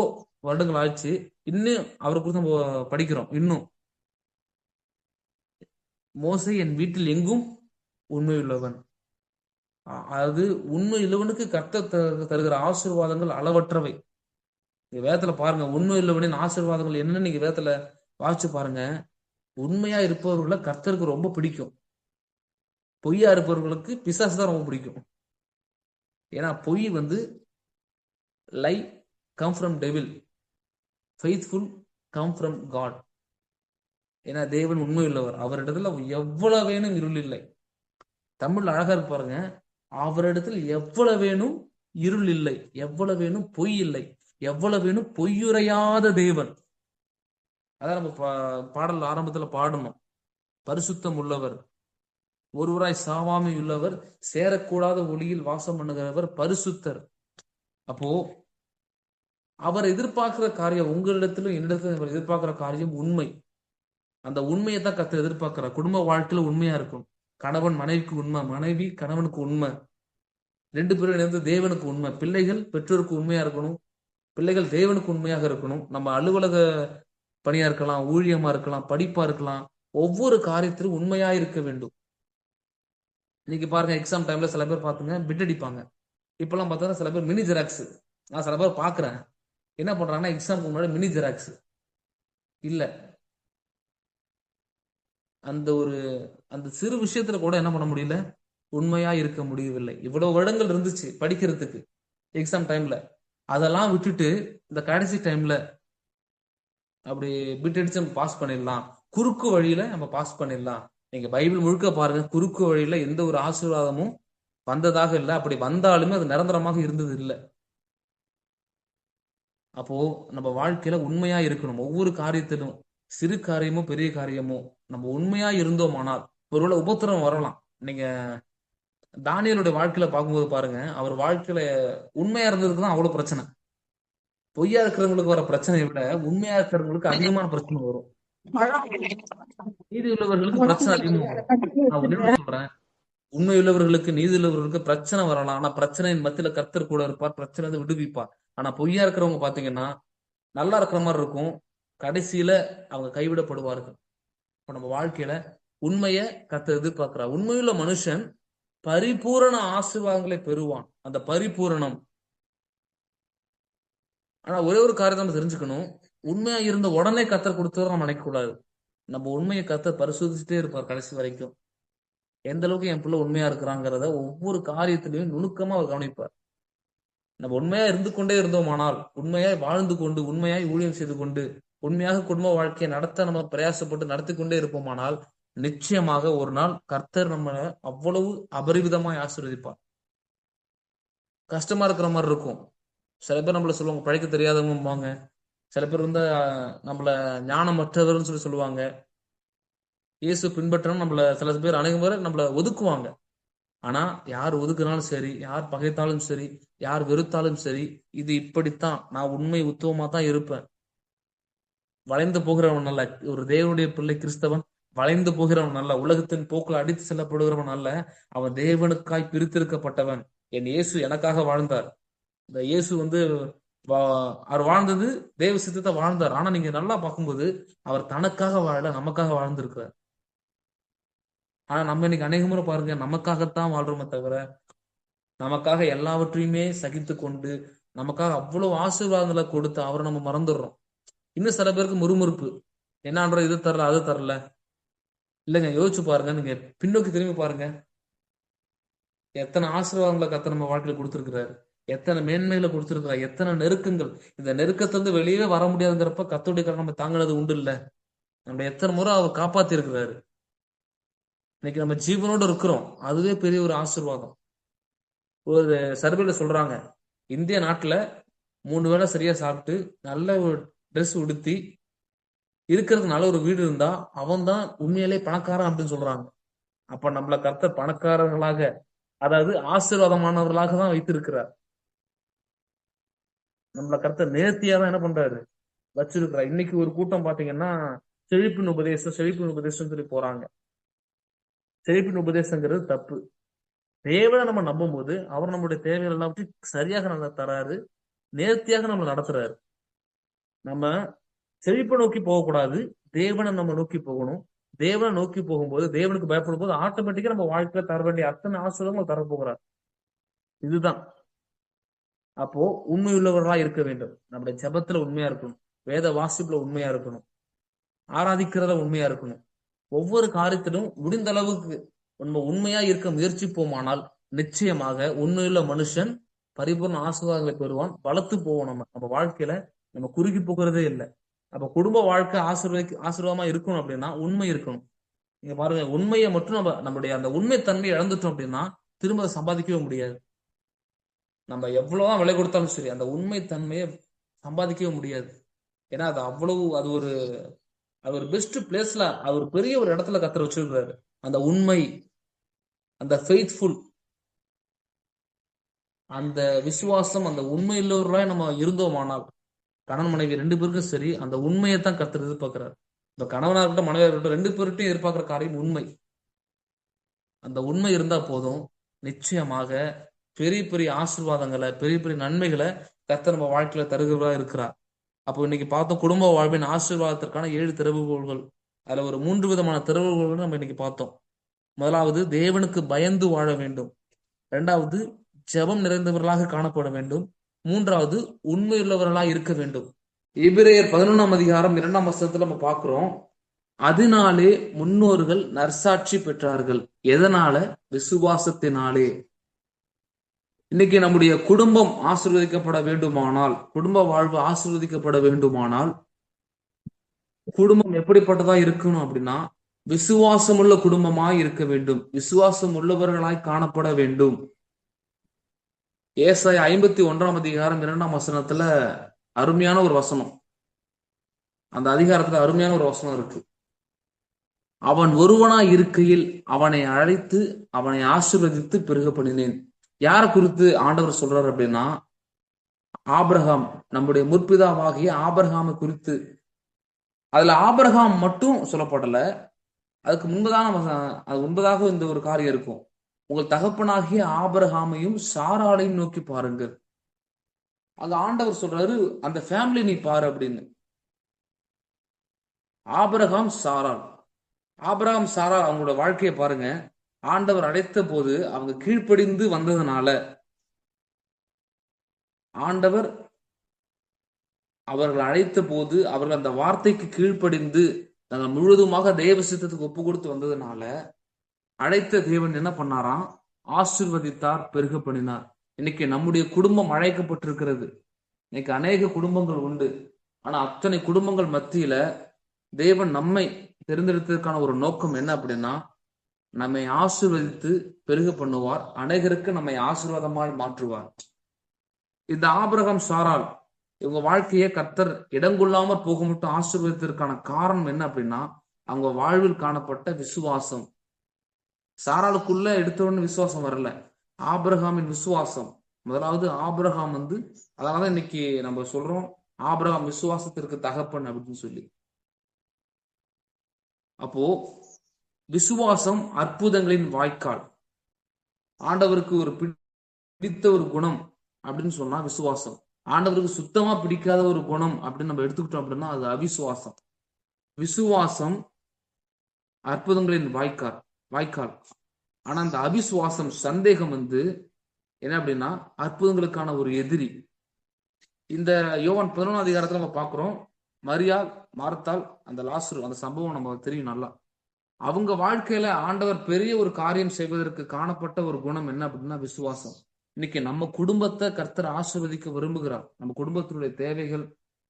வருடங்கள் ஆச்சு, இன்னும் அவரை குறித்து நம்ம படிக்கிறோம். இன்னும் மோசே என் வீட்டில் எங்கும் உண்மை உள்ளவன். அது உண்மை உள்ளவனுக்கு கர்த்தர் தருகிற ஆசீர்வாதங்கள் அளவற்றவை. நீங்க வேதத்துல பாருங்க, உண்மை உள்ளவனின் ஆசீர்வாதங்கள் என்னன்னு நீங்க வேதத்துல வாசிச்சு பாருங்க. உண்மையா இருப்பவர்களை கர்த்தருக்கு ரொம்ப பிடிக்கும். பொய்யா இருப்பவர்களுக்கு பிசாசு தான் ரொம்ப பிடிக்கும். ஏன்னா பொய் lie come from devil, faithful come from God. ஏன்னா தேவன் உண்மை உள்ளவர், அவரிடத்துல எவ்வளவு வேணும் இருள் இல்லை. தமிழ் அழகா இருக்கு பாருங்க, அவரிடத்தில் எவ்வளவு வேணும் இருள் இல்லை, எவ்வளவு வேணும் பொய் இல்லை, எவ்வளவு வேணும் பொய்யுரையாத தேவன். அதான் நம்ம பாடல் ஆரம்பத்துல பாடணும். பரிசுத்தம் உள்ளவர், ஒருவராய் சாவாமை உள்ளவர், சேரக்கூடாத ஒளியில் வாசம் பண்ணுகிறவர் பரிசுத்தர். அப்போ அவர் எதிர்பார்க்கிற காரியம் உங்களிடத்திலும் என்னிடத்திலும் எதிர்பார்க்கிற காரியம் உண்மை. அந்த உண்மையை தான் கர்த்தர் எதிர்பார்க்கிறார். குடும்ப வாழ்க்கையில உண்மையா இருக்கும். கணவன் மனைவிக்கு உண்மை, மனைவி கணவனுக்கு உண்மை, 2 பேரும் இணைந்து தேவனுக்கு உண்மை. பிள்ளைகள் பெற்றோருக்கு உண்மையா இருக்கணும், பிள்ளைகள் தேவனுக்கு உண்மையாக இருக்கணும். நம்ம அலுவலக பணியா இருக்கலாம், ஊழியமா இருக்கலாம், படிப்பா இருக்கலாம், ஒவ்வொரு காரியத்திலும் உண்மையா இருக்க வேண்டும். இன்னைக்கு பாருங்க, எக்ஸாம் டைம்ல சில பேர் பாத்துங்க பிட் அடிப்பாங்க. இப்பெல்லாம் பார்த்தா சில பேர் மினி ஜெராக்ஸ். நான் சில பேர் பாக்குறேன், என்ன பண்றாங்கன்னா எக்ஸாமுக்கு முன்னாடி மினி ஜெராக்ஸ். இல்ல, அந்த சிறு விஷயத்துல கூட என்ன பண்ண முடியல, உண்மையா இருக்க முடியவில்லை. இவ்வளவு வருடங்கள் இருந்துச்சு படிக்கிறதுக்கு எக்ஸாம் டைம்ல, அதெல்லாம் விட்டுட்டு இந்த கடைசி டைம்ல அப்படி பிட் அடிச்சு நம்ம பாஸ் பண்ணிடலாம், குறுக்கு வழியில நம்ம பாஸ் பண்ணிடலாம். நீங்க பைபிள் முழுக்க பாருங்க, குறுக்கு வழியில எந்த ஒரு ஆசீர்வாதமும் வந்ததாக இல்லை. அப்படி வந்தாலுமே அது நிரந்தரமாக இருந்தது இல்லை. அப்போ நம்ம வாழ்க்கையில உண்மையா இருக்கணும். ஒவ்வொரு காரியத்திலும், சிறு காரியமோ பெரிய காரியமோ, நம்ம உண்மையா இருந்தோமானால் ஒருவேளை உபத்திரம் வரலாம். நீங்க தானியலுடைய வாழ்க்கையில பார்க்கும்போது பாருங்க, அவர் வாழ்க்கையில உண்மையா இருந்ததுக்கு தான் அவ்வளவு பிரச்சனை. பொய்யா இருக்கிறவங்களுக்கு வர பிரச்சனையை விட உண்மையா இருக்கிறவங்களுக்கு அதிகமான பிரச்சனை வரும். நீதி உள்ளவர்களுக்கு பிரச்சனை அதிகமா வரும். நான் ஒண்ணு சொல்றேன், உண்மை உள்ளவர்களுக்கு நீதி உள்ளவர்களுக்கு பிரச்சனை வரலாம், ஆனா பிரச்சனையின் மத்தியில கர்த்தர் கூட இருப்பார், பிரச்சனை விடுவிப்பார். ஆனா பொய்யா இருக்கிறவங்க பாத்தீங்கன்னா நல்லா இருக்கிற மாதிரி இருக்கும், கடைசியில அவங்க கைவிடப்படுவார்கள். இப்ப நம்ம வாழ்க்கையில உண்மைய கர்த்தர் எதிர்பார்க்கிறார். உண்மையுள்ள மனுஷன் பரிபூரண ஆசீர்வாதங்களை பெறுவான். அந்த பரிபூரணம். ஆனா ஒரே ஒரு காரியத்தை நம்ம தெரிஞ்சுக்கணும், உண்மையா இருந்த உடனே கர்த்தர் கொடுத்தவரை நம்ம நினைக்க கூடாது. நம்ம உண்மையை கர்த்தர் பரிசோதிச்சுட்டே இருப்பார் கடைசி வரைக்கும். எந்த அளவுக்கு என் பிள்ளை உண்மையா இருக்கிறாங்கிறத ஒவ்வொரு காரியத்திலையும் நுணுக்கமா அவர் கவனிப்பார். நம்ம உண்மையா இருந்து கொண்டே இருந்தோமானால், உண்மையாய் வாழ்ந்து கொண்டு, உண்மையாய் ஊழியம் செய்து கொண்டு, உண்மையாக குடும்ப வாழ்க்கையை நடத்த நம்ம பிரயாசப்பட்டு நடத்தி கொண்டே இருப்போமானால், நிச்சயமாக ஒரு நாள் கர்த்தர் நம்ம அவ்வளவு அபரிவிதமாய் ஆசீர்வதிப்பார். கஷ்டமா இருக்கிற மாதிரி இருக்கும். சில பேர் நம்மள சொல்லுவாங்க பழைக்க தெரியாதவங்க, சில பேர் நம்மள ஞானமற்றவர்னு சொல்லுவாங்க. இயேசு பின்பற்றணும் நம்மள சில பேர் அணுகுமுறை நம்மள ஒதுக்குவாங்க. ஆனா யார் ஒதுக்குனாலும் சரி, யார் பகைத்தாலும் சரி, யார் வெறுத்தாலும் சரி, இது இப்படித்தான், நான் உண்மை உத்துவமா தான் இருப்பேன். வளைந்து போகிறவன் அல்ல, ஒரு தேவனுடைய பிள்ளை கிறிஸ்தவன் வளைந்து போகிறவன் அல்ல, உலகத்தின் போக்குல அடித்து செல்லப்படுகிறவன் அல்ல, அவன் தேவனுக்காய் பிரித்திருக்கப்பட்டவன். என் இயேசு எனக்காக வாழ்ந்தார். இந்த இயேசு அவர் வாழ்ந்தது தேவ சித்தத்தை வாழ்ந்தார். ஆனா நீங்க நல்லா பார்க்கும்போது அவர் தனக்காக வாழல, நமக்காக வாழ்ந்திருக்கிறார். ஆனா நம்ம இன்னைக்கு அநேக முறை பாருங்க, நமக்காகத்தான் வாழ்றோமே தவிர, நமக்காக எல்லாவற்றையுமே சகித்து கொண்டு, நமக்காக அவ்வளவு ஆசீர்வாதங்களை கொடுத்து அவரை நம்ம மறந்துடுறோம். இன்னும் சில பேருக்கு முறுமுறுப்பு, என்னான்ற இது தரல அது தரல. இல்லைங்க, யோசிச்சு பாருங்க, நீங்க பின்னோக்கி திரும்பி பாருங்க, எத்தனை ஆசீர்வாதங்களை கர்த்தர் நம்ம வாழ்க்கையில கொடுத்திருக்கிறாரு, எத்தனை மேன்மைகளை கொடுத்திருக்கிறார், எத்தனை நெருக்கங்கள். இந்த நெருக்கத்திலிருந்து வெளியே வர முடியாதுங்கிறப்ப கர்த்தருடைய கரம் நம்ம தாங்கினது உண்டு இல்ல. நம்ம எத்தனை முறை அவர் காப்பாத்தி இருக்கிறாரு. இன்னைக்கு நம்ம ஜீவனோடு இருக்கிறோம், அதுவே பெரிய ஒரு ஆசீர்வாதம். ஒரு சர்வேல சொல்றாங்க, இந்திய நாட்டுல 3 வேளை சரியா சாப்பிட்டு நல்ல ஒரு ட்ரெஸ் உடுத்தி இருக்கிறதுக்கு நல்ல ஒரு வீடு இருந்தா அவன் தான் உண்மையிலே பணக்காரன் அப்படின்னு சொல்றாங்க. அப்ப நம்மள கர்த்தர் பணக்காரர்களாக அதாவது ஆசீர்வாதமானவர்களாக தான் வைத்திருக்கிறார். நம்மள கர்த்தர் நேர்த்தியா தான் என்ன பண்றாரு, வச்சிருக்கிறார். இன்னைக்கு ஒரு கூட்டம் பாத்தீங்கன்னா செழிப்பின் உபதேசம் செழிப்பின் உபதேசம் சொல்லி போறாங்க. செழிப்பின் உபதேசங்கிறது தப்பு. தேவனை நம்ம நம்பும் போது அவர் நம்முடைய தேவைகள் எல்லாவற்றையும் சரியாக நம்ம தராரு, நேர்த்தியாக நம்ம நடத்துறாரு. நம்ம செழிப்பை நோக்கி போகக்கூடாது, தேவனை நம்ம நோக்கி போகணும். தேவனை நோக்கி போகும்போது, தேவனுக்கு பயப்படும் போது ஆட்டோமேட்டிக்கா நம்ம வாழ்க்கையில தர வேண்டிய அத்தனை ஆசீர்வாதங்கள் தரப்போகிறார். இதுதான். அப்போ உண்மையுள்ளவர்களா இருக்க வேண்டும். நம்முடைய ஜெபத்துல உண்மையா இருக்கணும், வேத வாசிப்புல உண்மையா இருக்கணும், ஆராதிக்கிறத உண்மையா இருக்கணும். ஒவ்வொரு காரியத்திலும் முடிந்த அளவுக்கு நம்ம உண்மையா இருக்க முயற்சிப்போமானால் நிச்சயமாக உண்மையுள்ள மனுஷன் பரிபூர்ண ஆசீர்வாதங்களை பெறுவான். வளர்த்து போவோம். நம்ம வாழ்க்கையில நம்ம குறுகி போகிறதே இல்லை. அப்ப குடும்ப வாழ்க்கை ஆசீர்வாதமா இருக்கணும் அப்படின்னா உண்மை இருக்கணும். நீங்க பாருங்க, உண்மையை மட்டும் நம்மளுடைய அந்த உண்மை தன்மையை இழந்துட்டோம் அப்படின்னா திரும்ப அதை சம்பாதிக்கவே முடியாது. நம்ம எவ்வளவுதான் விலை கொடுத்தாலும் சரி அந்த உண்மை தன்மையை சம்பாதிக்கவே முடியாது. ஏன்னா அது அவ்வளவு அது ஒரு பெஸ்ட் பிளேஸ்ல, அது ஒரு பெரிய ஒரு இடத்துல கத்தர் வச்சிருக்கிறாரு. அந்த உண்மை, அந்த ஃபெய்த்ஃபுல், அந்த விசுவாசம், அந்த உண்மை உள்ளவர்களாய் நம்ம இருந்தோமானால் கணவன் மனைவி ரெண்டு பேருக்கும் சரி அந்த உண்மையை தான் கத்தர் எதிர்பார்க்கிறார். இந்த கணவனா இருக்கட்டும் மனைவியா இருக்கட்டும் ரெண்டு பேர்கிட்டையும் எதிர்பார்க்கிற காரியம் உண்மை. அந்த உண்மை இருந்தா போதும், நிச்சயமாக பெரிய பெரிய ஆசீர்வாதங்களை பெரிய பெரிய நன்மைகளை கர்த்தர் நம்ம வாழ்க்கையில தருகிறவரா இருக்கிறார். அப்போ இன்னைக்கு பார்த்தோம் குடும்ப வாழ்வின் ஆசீர்வாதத்திற்கான 7 திறவுகோள்கள். அதுல ஒரு 3 விதமான திறவுகோள்கள் நம்ம இன்னைக்கு பார்த்தோம். முதலாவது, தேவனுக்கு பயந்து வாழ வேண்டும். இரண்டாவது, ஜெபம் நிறைந்தவர்களாக காணப்பட வேண்டும். மூன்றாவது, உண்மையுள்ளவர்களாக இருக்க வேண்டும். எபிரேயர் 11ஆம் அதிகாரம் 2ஆம் வசனத்துல நம்ம பார்க்கிறோம், அதனாலே முன்னோர்கள் நற்சாட்சி பெற்றார்கள். எதனால? விசுவாசத்தினாலே. இன்னைக்கு நம்முடைய குடும்பம் ஆசீர்வதிக்கப்பட வேண்டுமானால், குடும்ப வாழ்வு ஆசீர்வதிக்கப்பட வேண்டுமானால் குடும்பம் எப்படிப்பட்டதா இருக்கணும் அப்படின்னா விசுவாசமுள்ள குடும்பமாய் இருக்க வேண்டும், விசுவாசம் உள்ளவர்களாய் காணப்பட வேண்டும். ஏசாயா 51ஆம் அதிகாரம் 2ஆம் வசனத்துல அருமையான ஒரு வசனம், அந்த அதிகாரத்துல அருமையான ஒரு வசனம் இருக்கு. அவன் ஒருவனாய் இருக்கையில் அவனை அழைத்து அவனை ஆசீர்வதித்து பெருக பண்ணினேன். யாரை குறித்து ஆண்டவர் சொல்றாரு அப்படின்னா ஆபிரகாம், நம்முடைய முற்பிதாவாகிய ஆபிரகாமை குறித்து. அதுல ஆபிரகாம் மட்டும் சொல்லப்படல, அதுக்கு முன்பதாக இந்த ஒரு காரியம் இருக்கும். உங்கள் தகப்பனாகிய ஆபிரகாமையும் சாராளையும் நோக்கி பாருங்கள். அந்த ஆண்டவர் சொல்றாரு அந்த ஃபேமிலி நீ பாரு அப்படின்னு. ஆபிரகாம் சாராள், ஆபிரகாம் சாராள் அவங்களோட வாழ்க்கையை பாருங்க. ஆண்டவர் அழைத்த போது அவங்க கீழ்ப்படிந்து வந்ததுனால ஆண்டவர் அவர்கள் அழைத்த போது அவர்கள் அந்த வார்த்தைக்கு கீழ்ப்படிந்து நாங்கள் முழுவதுமாக தேவ சித்தத்துக்கு ஒப்பு கொடுத்து வந்ததுனால அழைத்த தேவன் என்ன பண்ணாராம்? ஆசீர்வதித்தார், பெருக பண்ணினார். இன்னைக்கு நம்முடைய குடும்பம் அழைக்கப்பட்டிருக்கிறது. இன்னைக்கு அநேக குடும்பங்கள் உண்டு. ஆனா அத்தனை குடும்பங்கள் மத்தியில தேவன் நம்மை தெரிந்தெடுத்ததற்கான ஒரு நோக்கம் என்ன அப்படின்னா நம்மை ஆசீர்வதித்து பெருக பண்ணுவார், அநேகருக்கு நம்மை ஆசீர்வாதமாய் மாற்றுவார். இந்த ஆபிரகாம் சாராள் இவங்க வாழ்க்கையை கர்த்தர் இடங்கொள்ளாமற் போக மட்டும் ஆசீர்வதித்ததற்கான காரணம் என்ன அப்படின்னா அவங்க வாழ்வில் காணப்பட்ட விசுவாசம். சாராளுக்குள்ள எடுத்தவொன்னு விசுவாசம் வரல, ஆபிரகாமின் விசுவாசம். முதலாவது ஆபிரகாம் அதனாலதான் இன்னைக்கு நம்ம சொல்றோம் ஆபிரகாம் விசுவாசத்திற்கு தகப்பன் அப்படின்னு சொல்லி. அப்போ விசுவாசம் அற்புதங்களின் வாய்க்கால். ஆண்டவருக்கு ஒரு பிடித்த ஒரு குணம் அப்படின்னு சொன்னா விசுவாசம். ஆண்டவருக்கு சுத்தமா பிடிக்காத ஒரு குணம் அப்படின்னு நம்ம எடுத்துக்கிட்டோம் அப்படின்னா அது அவிசுவாசம். விசுவாசம் அற்புதங்களின் வாய்க்கால். ஆனா அந்த அவிசுவாசம், சந்தேகம் என்ன அப்படின்னா அற்புதங்களுக்கான ஒரு எதிரி. இந்த யோவான் 11ஆம் அதிகாரத்துல நம்ம பாக்குறோம், மரியாள், மார்த்தாள், அந்த லாசரு, அந்த சம்பவம் நம்ம தெரியும் நல்லா. அவங்க வாழ்க்கையில ஆண்டவர் பெரிய ஒரு காரியம் செய்வதற்கு காணப்பட்ட ஒரு குணம் என்ன அப்படின்னா விசுவாசம். இன்னைக்கு நம்ம குடும்பத்தை கர்த்தர் ஆசீர்வதிக்க விரும்புகிறார். நம்ம குடும்பத்தினுடைய தேவைகள்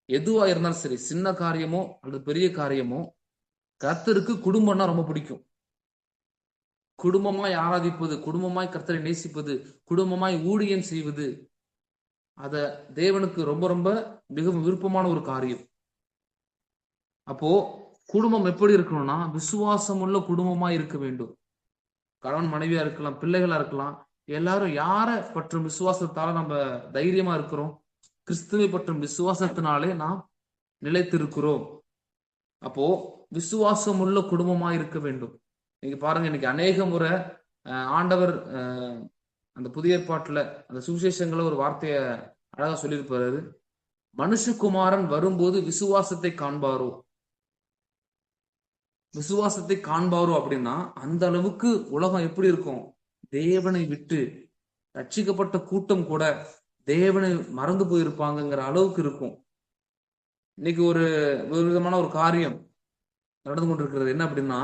எதுவா இருந்தாலும் சரி, சின்ன காரியமோ அல்லது பெரிய காரியமோ, கர்த்தருக்கு குடும்பம்னா ரொம்ப பிடிக்கும். குடும்பமாய் ஆராதிப்பது, குடும்பமாய் கர்த்தரை நேசிப்பது, குடும்பமாய் ஊழியம் செய்வது, அத தேவனுக்கு ரொம்ப ரொம்ப மிகவும் விருப்பமான ஒரு காரியம். அப்போ குடும்பம் எப்படி இருக்கணும்னா விசுவாசம் உள்ள குடும்பமா இருக்க வேண்டும். கணவன் மனைவியா இருக்கலாம், பிள்ளைகளா இருக்கலாம், எல்லாரும் யார பற்றும் விசுவாசத்தால நம்ம தைரியமா இருக்கிறோம்? கிறிஸ்துவை பற்றும் விசுவாசத்தினாலே நாம் நிலைத்திருக்கிறோம். அப்போ விசுவாசம் உள்ள குடும்பமா இருக்க வேண்டும். நீங்க பாருங்க, இன்னைக்கு அநேக முறை ஆண்டவர் அந்த புதிய ஏற்பாட்டுல அந்த சுவிசேஷங்கள ஒரு வார்த்தைய அழகா சொல்லியிருப்பாரு. மனுஷகுமாரன் வரும்போது விசுவாசத்தை காண்பாரோ. விசுவாசத்தை காண்பாரோ அப்படின்னா அந்த அளவுக்கு உலகம் எப்படி இருக்கும்? தேவனை விட்டு ரட்சிக்கப்பட்ட கூட்டம் கூட தேவனை மறந்து போயிருப்பாங்கங்கிற அளவுக்கு இருக்கும். இன்னைக்கு ஒரு விதமான ஒரு காரியம் நடந்து கொண்டிருக்கிறது. என்ன அப்படின்னா,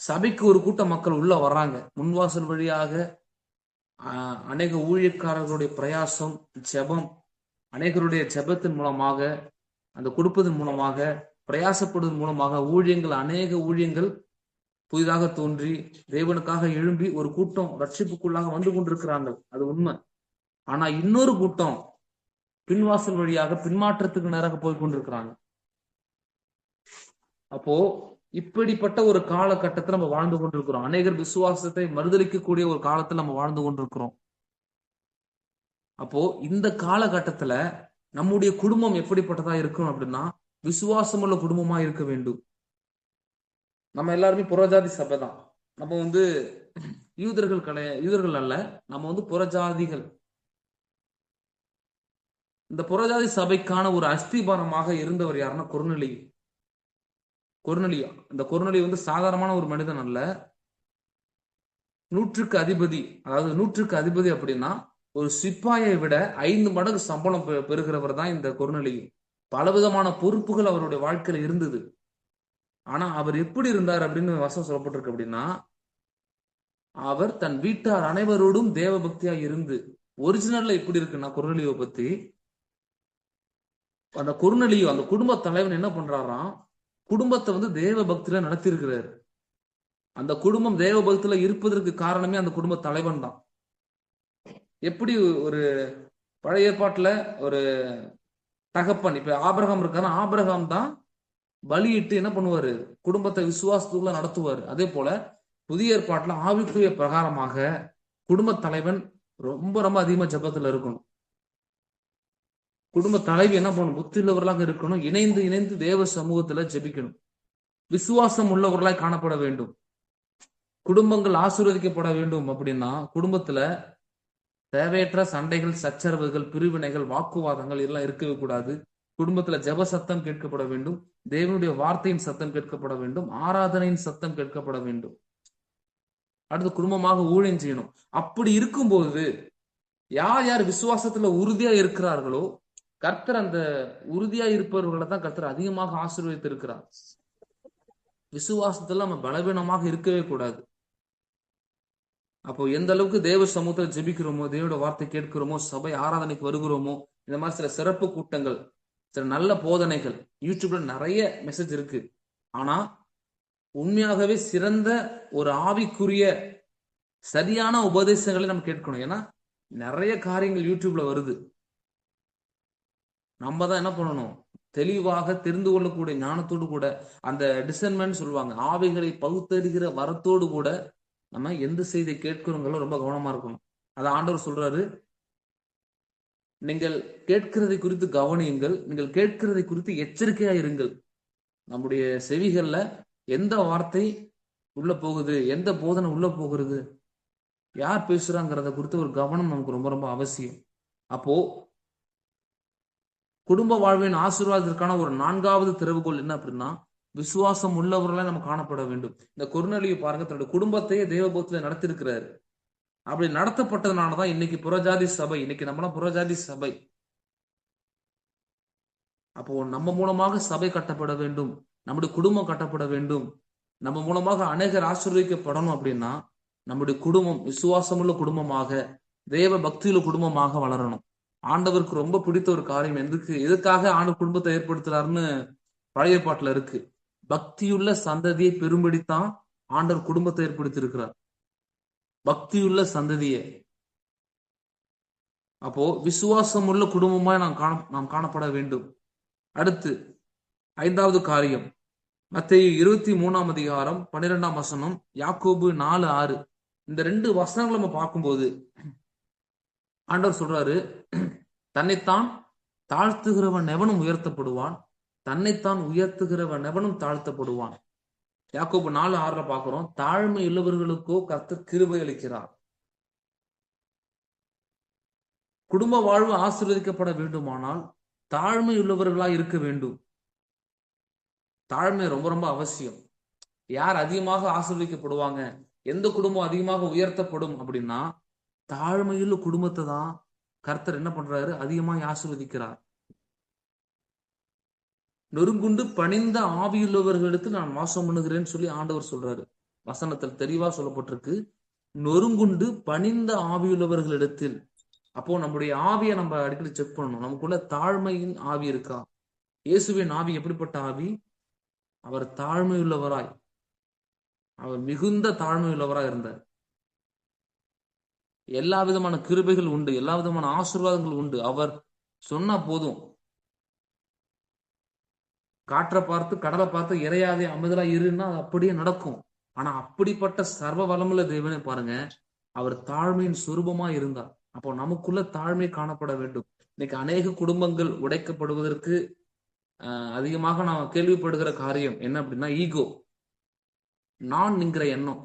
சபைக்கு ஒரு கூட்ட மக்கள் உள்ள வர்றாங்க. முன்வாசல் வழியாக அநேக ஊழியக்காரர்களுடைய பிரயாசம், ஜெபம், அநேகருடைய ஜெபத்தின் மூலமாக, அந்த கொடுப்பதன் மூலமாக, பிரயாசப்படுவதன் மூலமாக அநேக ஊழியங்கள் புதிதாக தோன்றி தேவனுக்காக எழும்பி ஒரு கூட்டம் ரட்சிப்புக்குள்ளாக வந்து கொண்டிருக்கிறாங்க. அது உண்மை. ஆனா இன்னொரு கூட்டம் பின்வாசல் வழியாக பின்மாற்றத்துக்கு நேராக போய் கொண்டிருக்கிறாங்க. அப்போ இப்படிப்பட்ட ஒரு காலகட்டத்தில் நம்ம வாழ்ந்து கொண்டிருக்கிறோம். அநேகர் விசுவாசத்தை மறுதளிக்கக்கூடிய ஒரு காலத்தில் நம்ம வாழ்ந்து கொண்டிருக்கிறோம். அப்போ இந்த காலகட்டத்துல நம்முடைய குடும்பம் எப்படிப்பட்டதா இருக்கணும் அப்படின்னா, விசுவாசமுள்ள குடும்பமா இருக்க வேண்டும். நம்ம எல்லாருமே புறஜாதி சபை தான். நம்ம யூதர்கள் அல்ல, நம்ம புறஜாதிகள். இந்த புறஜாதி சபைக்கான ஒரு அஸ்திபாரமாக இருந்தவர் யாருன்னா கொர்நேலியா. இந்த கொர்நேலியா சாதாரணமான ஒரு மனிதன் அல்ல. 100க்கு அதிபதி. அதாவது 100க்கு அதிபதி அப்படின்னா ஒரு சிப்பாயை விட 5 மடங்கு சம்பளம் பெறுகிறவர் தான் இந்த கொர்நேலியா. பலவிதமான பொறுப்புகள் அவருடைய வாழ்க்கையில இருந்தது. ஆனா அவர் எப்படி இருந்தார் அப்படின்னு வசனம் சொல்லப்பட்டிருக்கு அப்படின்னா, அவர் தன் வீட்டார் அனைவரோடும் தேவ பக்தியா இருந்து. ஒரிஜினல்ல எப்படி இருக்குன்னா கொர்நேலியாவை பத்தி, அந்த கொர்நேலியா அந்த குடும்ப தலைவன் என்ன பண்றாராம், குடும்பத்தை தேவ பக்தியில நடத்தி இருக்கிறார். அந்த குடும்பம் தேவ பக்தியில இருப்பதற்கு காரணமே அந்த குடும்ப தலைவன் தான். எப்படி ஒரு பழைய ஏற்பாட்டுல ஒரு தகப்பன், இப்ப ஆபிரகாம் இருக்காரு, ஆபிரகாம் தான் பலியிட்டு என்ன பண்ணுவாரு, குடும்பத்தை விசுவாசத்துக்குள்ள நடத்துவாரு. அதே போல புதிய ஏற்பாட்டுல ஆவிக்குரிய பிரகாரமாக குடும்ப தலைவன் ரொம்ப ரொம்ப அதிகமா ஜெபத்துல இருக்கணும். குடும்ப தலைவி என்ன பண்ணணும், புத்தி உள்ளவர்களாக இருக்கணும். இணைந்து இணைந்து தேவ சமூகத்துல ஜெபிக்கணும். விசுவாசம் உள்ளவர்களாய் காணப்பட வேண்டும். குடும்பங்கள் ஆசீர்வதிக்கப்பட வேண்டும் அப்படின்னா குடும்பத்துல தேவையற்ற சண்டைகள், சச்சரவுகள், பிரிவினைகள், வாக்குவாதங்கள் எல்லாம் இருக்கவே கூடாது. குடும்பத்துல ஜெப சத்தம் கேட்கப்பட வேண்டும். தேவனுடைய வார்த்தையின் சத்தம் கேட்கப்பட வேண்டும். ஆராதனையின் சத்தம் கேட்கப்பட வேண்டும். அடுத்து குடும்பமாக ஊழியம் செய்யணும். அப்படி இருக்கும்போது யார் யார் விசுவாசத்துல உறுதியா இருக்கிறார்களோ கர்த்தர் அந்த உறுதியா இருப்பவர்களை தான் கர்த்தர் அதிகமாக ஆசீர்வதித்து இருக்கிறார். விசுவாசத்துல நம்ம பலவீனமாக இருக்கவே கூடாது. அப்போ எந்த அளவுக்கு தேவ சமூகத்தில் ஜெபிக்கிறோமோ, தேவனோட வார்த்தை கேட்கிறோமோ, சபை ஆராதனைக்கு வருகிறோமோ, இந்த மாதிரி சில சிறப்பு கூட்டங்கள், சில நல்ல போதனைகள், யூடியூப்ல நிறைய மெசேஜ் இருக்கு. ஆனா உண்மையாகவே சிறந்த ஒரு ஆவிக்குரிய சரியான உபதேசங்களை நம்ம கேட்கணும். ஏன்னா நிறைய காரியங்கள் யூடியூப்ல வருது. நம்ம தான் என்ன பண்ணணும், தெளிவாக தெரிந்து கொள்ளக்கூடிய ஞானத்தோடு கூட, அந்த டிசைன்மெண்ட் சொல்லுவாங்க, ஆவிகளை பகுத்தறிகிற வரத்தோடு கூட நம்ம எந்த செய்தி கேட்கிறோங்களோ ரொம்ப கவனமா இருக்கணும். அதை ஆண்டவர் சொல்றாரு, நீங்கள் கேட்கிறதை குறித்து கவனியுங்கள், நீங்கள் கேட்கிறதை குறித்து எச்சரிக்கையா இருங்கள். நம்முடைய செவிகள்ல எந்த வார்த்தை உள்ள போகுது, எந்த போதனை உள்ள போகிறது, யார் பேசுறாங்கிறத குறித்து ஒரு கவனம் நமக்கு ரொம்ப ரொம்ப அவசியம். அப்போ குடும்ப வாழ்வின் ஆசீர்வாதத்திற்கான ஒரு 4வது திறவுகோல் என்ன அப்படின்னா, விசுவாசம் உள்ளவர்களா நம்ம காணப்பட வேண்டும். இந்த கொர்நேலியா பாருங்க, தன்னுடைய குடும்பத்தையே தேவபக்தியில நடத்திருக்கிறாரு. அப்படி நடத்தப்பட்டதுனாலதான் இன்னைக்கு புறஜாதி சபை, இன்னைக்கு நம்மளாம் புறஜாதி சபை. அப்போ நம்ம மூலமாக சபை கட்டப்பட வேண்டும், நம்முடைய குடும்பம் கட்டப்பட வேண்டும், நம்ம மூலமாக அநேகர் ஆசீர்வதிக்கப்படணும் அப்படின்னா நம்முடைய குடும்பம் விசுவாசமுள்ள குடும்பமாக, தேவ பக்தியுள்ள குடும்பமாக வளரணும். ஆண்டவருக்கு ரொம்ப பிடித்த ஒரு காரியம் எதுக்காக ஆண்டவர் குடும்பத்தை ஏற்படுத்துறாருன்னு பழைய பாட்டுல இருக்கு. பக்தியுள்ள சந்ததியை பெரும்படித்தான் ஆண்டவர் குடும்பத்தை ஏற்படுத்தி இருக்கிறார். பக்தியுள்ள சந்ததியை. அப்போ விசுவாசம் உள்ள குடும்பமாய் நாம் காணப்பட வேண்டும். அடுத்து 5வது காரியம், மத்தேயு 23ஆம் அதிகாரம் 12ஆம் வசனம், யாக்கோபு 4:6. இந்த 2 வசனங்கள் நம்ம பார்க்கும்போது ஆண்டவர் சொல்றாரு, தன்னைத்தான் தாழ்த்துகிறவன் எவனும் உயர்த்தப்படுவான், தன்னைத்தான் உயர்த்துகிறவன் எவனும் தாழ்த்தப்படுவான். யாக்கோபு 4:6 பார்க்கிறோம், தாழ்மை உள்ளவர்களுக்கோ கர்த்தர் கிருபை அளிக்கிறார். குடும்ப வாழ்வு ஆசீர்வதிக்கப்பட வேண்டுமானால் தாழ்மை உள்ளவர்களா இருக்க வேண்டும். தாழ்மை ரொம்ப ரொம்ப அவசியம். யார் அதிகமாக ஆசீர்வதிக்கப்படுவாங்க, எந்த குடும்பம் அதிகமாக உயர்த்தப்படும் அப்படின்னா, தாழ்மையுள்ள குடும்பத்தை தான் கர்த்தர் என்ன பண்றாரு, அதிகமாக ஆசீர்வதிக்கிறார். நொறுங்குண்டு பணிந்த ஆவியுள்ளவர்களுக்கு நான் வாசம் பண்ணுகிறேன்னு சொல்லி ஆண்டவர் சொல்றாரு. வசனத்தில் தெளிவா சொல்லப்பட்டிருக்கு, நொறுங்குண்டு பணிந்த ஆவியுள்ளவர்களிடத்தில். அப்போ நம்முடைய ஆவியை நம்ம அடிக்கடி செக் பண்ணணும். நமக்குள்ள தாழ்மையின் ஆவி இருக்கா? இயேசுவின் ஆவி எப்படிப்பட்ட ஆவி? அவர் தாழ்மையுள்ளவராய், அவர் மிகுந்த தாழ்மையுள்ளவராய் இருந்தார். எல்லா விதமான கிருபைகள் உண்டு, எல்லா விதமான ஆசீர்வாதங்கள் உண்டு. அவர் சொன்னா போதும், காற்றை பார்த்து கடலை பார்த்து இறையாதே அமைதலா இருன்னா அது அப்படியே நடக்கும். ஆனா அப்படிப்பட்ட சர்வ வளமுள்ள தேவனை பாருங்க, அவர் தாழ்மையின் சுரூபமா இருந்தார். அப்போ நமக்குள்ள தாழ்மை காணப்பட வேண்டும். இன்னைக்கு அநேக குடும்பங்கள் உடைக்கப்படுவதற்கு அதிகமாக நான் கேள்விப்படுகிற காரியம் என்ன அப்படின்னா, ஈகோ, நான் என்கிற எண்ணம்.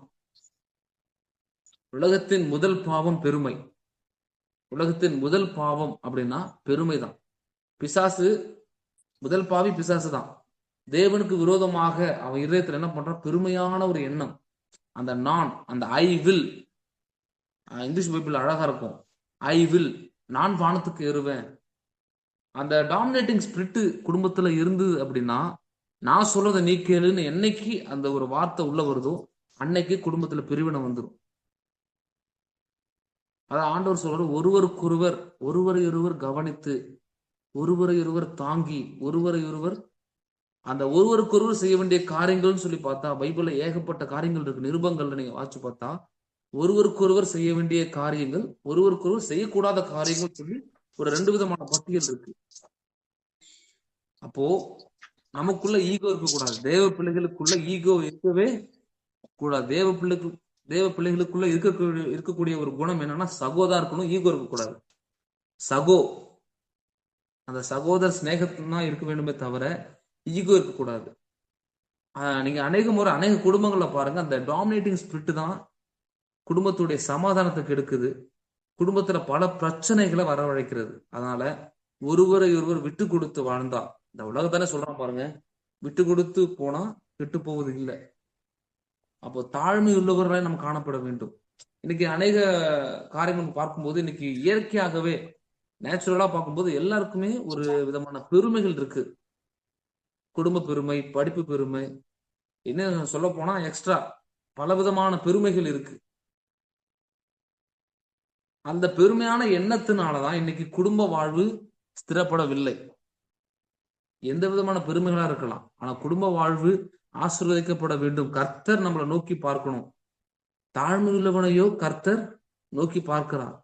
உலகத்தின் முதல் பாவம் பெருமை. உலகத்தின் முதல் பாவம் அப்படின்னா பெருமைதான். பிசாசு முதல் பாவி பிசாசு தான். தேவனுக்கு விரோதமாக அவன் இதயத்துல என்ன பண்றான், பெருமையான ஒரு எண்ணம். அந்த நான், அந்த ஐ வில், இங்கிலீஷ் பைபிள் அழகா இருக்கும், ஐ வில், நான் வானத்துக்கு ஏறுவேன். அந்த டாமினேட்டிங் ஸ்பிரிட் குடும்பத்துல இருந்து அப்படின்னா, நான் சொல்றதை நீ கேளுன்னு என்னைக்கு அந்த ஒரு வார்த்தை உள்ள வருதோ அன்னைக்கு குடும்பத்துல பிரிவினை வந்துடும். அதான் ஆண்டவர் சொல்றாரு, ஒருவருக்கொருவர் ஒருவரை கவனித்து, ஒருவரை தாங்கி, ஒருவரை அந்த ஒருவருக்கொருவர் செய்ய வேண்டிய காரியங்கள்னு சொல்லி பார்த்தா பைபிள்ல ஏகப்பட்ட காரியங்கள் இருக்கு. நிருபங்கள்ல நீங்க வாசிச்சு பார்த்தா ஒருவருக்கொருவர் செய்ய வேண்டிய காரியங்கள், ஒருவருக்கொருவர் செய்யக்கூடாத காரியங்கள் சொல்லி ஒரு 2 விதமான பட்டியல் இருக்கு. அப்போ நமக்குள்ள ஈகோ இருக்கக்கூடாது. தேவ பிள்ளைகளுக்குள்ள ஈகோ இருக்கவே கூடாது. தேவ பிள்ளைகளுக்குள்ள இருக்கக்கூடிய ஒரு குணம் என்னன்னா, சகோதரா இருக்கணும், ஈகோ இருக்கக்கூடாது. அந்த சகோதர ஸ்நேகத்தான் இருக்க வேண்டுமே தவிர ஈகோ இருக்கக்கூடாது. நீங்க அநேக முறை அநேக குடும்பங்கள்ல பாருங்க, அந்த டாமினேட்டிங் ஸ்பிரிட் தான் குடும்பத்துடைய சமாதானத்தை கெடுக்குது, குடும்பத்துல பல பிரச்சனைகளை வரவழைக்கிறது. அதனால ஒருவரை விட்டு கொடுத்து வாழ்ந்தா, இந்த உலகத்தானே சொல்றான் பாருங்க, விட்டு கொடுத்து போனா விட்டு போவது இல்லை. அப்போ தாழ்மை உள்ளவர்களாய் நம்ம காணப்பட வேண்டும். இன்னைக்கு அநேக காரியங்கள் பார்க்கும்போது இன்னைக்கு இயற்கையாகவே நேச்சுரலா பார்க்கும்போது எல்லாருக்குமே ஒரு விதமான பெருமைகள் இருக்கு. குடும்ப பெருமை, படிப்பு பெருமை, என்ன சொல்ல போனா எக்ஸ்ட்ரா பல விதமான பெருமைகள் இருக்கு. அந்த பெருமையான எண்ணத்தினாலதான் இன்னைக்கு குடும்ப வாழ்வு ஸ்திரப்படவில்லை. எந்த விதமான பெருமைகளா இருக்கலாம், ஆனா குடும்ப வாழ்வு ஆசீர்வதிக்கப்பட வேண்டும். கர்த்தர் நம்மளை நோக்கி பார்க்கணும். தாழ்மை உள்ளவனையோ கர்த்தர் நோக்கி பார்க்கிறார்.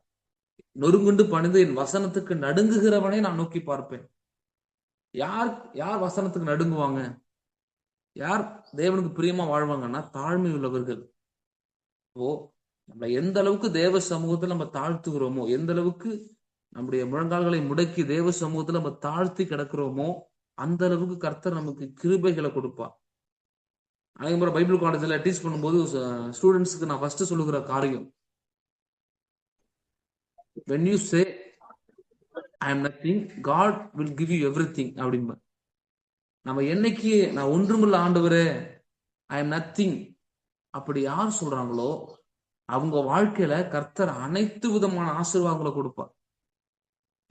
நொறுங்குண்டு பணிந்து என் வசனத்துக்கு நடுங்குகிறவனை நான் நோக்கி பார்ப்பேன். யார் யார் வசனத்துக்கு நடுங்குவாங்க, யார் தேவனுக்கு பிரியமா வாழ்வாங்கன்னா தாழ்மை உள்ளவர்கள். ஓ, நம்ம எந்த அளவுக்கு தேவ சமூகத்துல நம்ம தாழ்த்துகிறோமோ, எந்த அளவுக்கு நம்முடைய முழங்கால்களை முடக்கி தேவ சமூகத்துல நம்ம தாழ்த்தி கிடக்கிறோமோ, அந்த அளவுக்கு கர்த்தர் நமக்கு கிருபைகளை கொடுப்பார். அதே மாதிரி பைபிள் காலேஜ்ல டீச் பண்ணும்போது ஸ்டூடெண்ட்ஸ்க்கு நான் ஃபர்ஸ்ட் சொல்லுகிற காரியம், when you say I am nothing, God will give you everything அப்படின்ப. நம்ம என்னைக்கு நான் ஒன்றுமில்ல ஆண்டவரே, I am nothing அப்படி யார் சொல்றாங்களோ அவங்க வாழ்க்கையில கர்த்தர் அனைத்து விதமான ஆசீர்வாதங்களை கொடுப்பார்.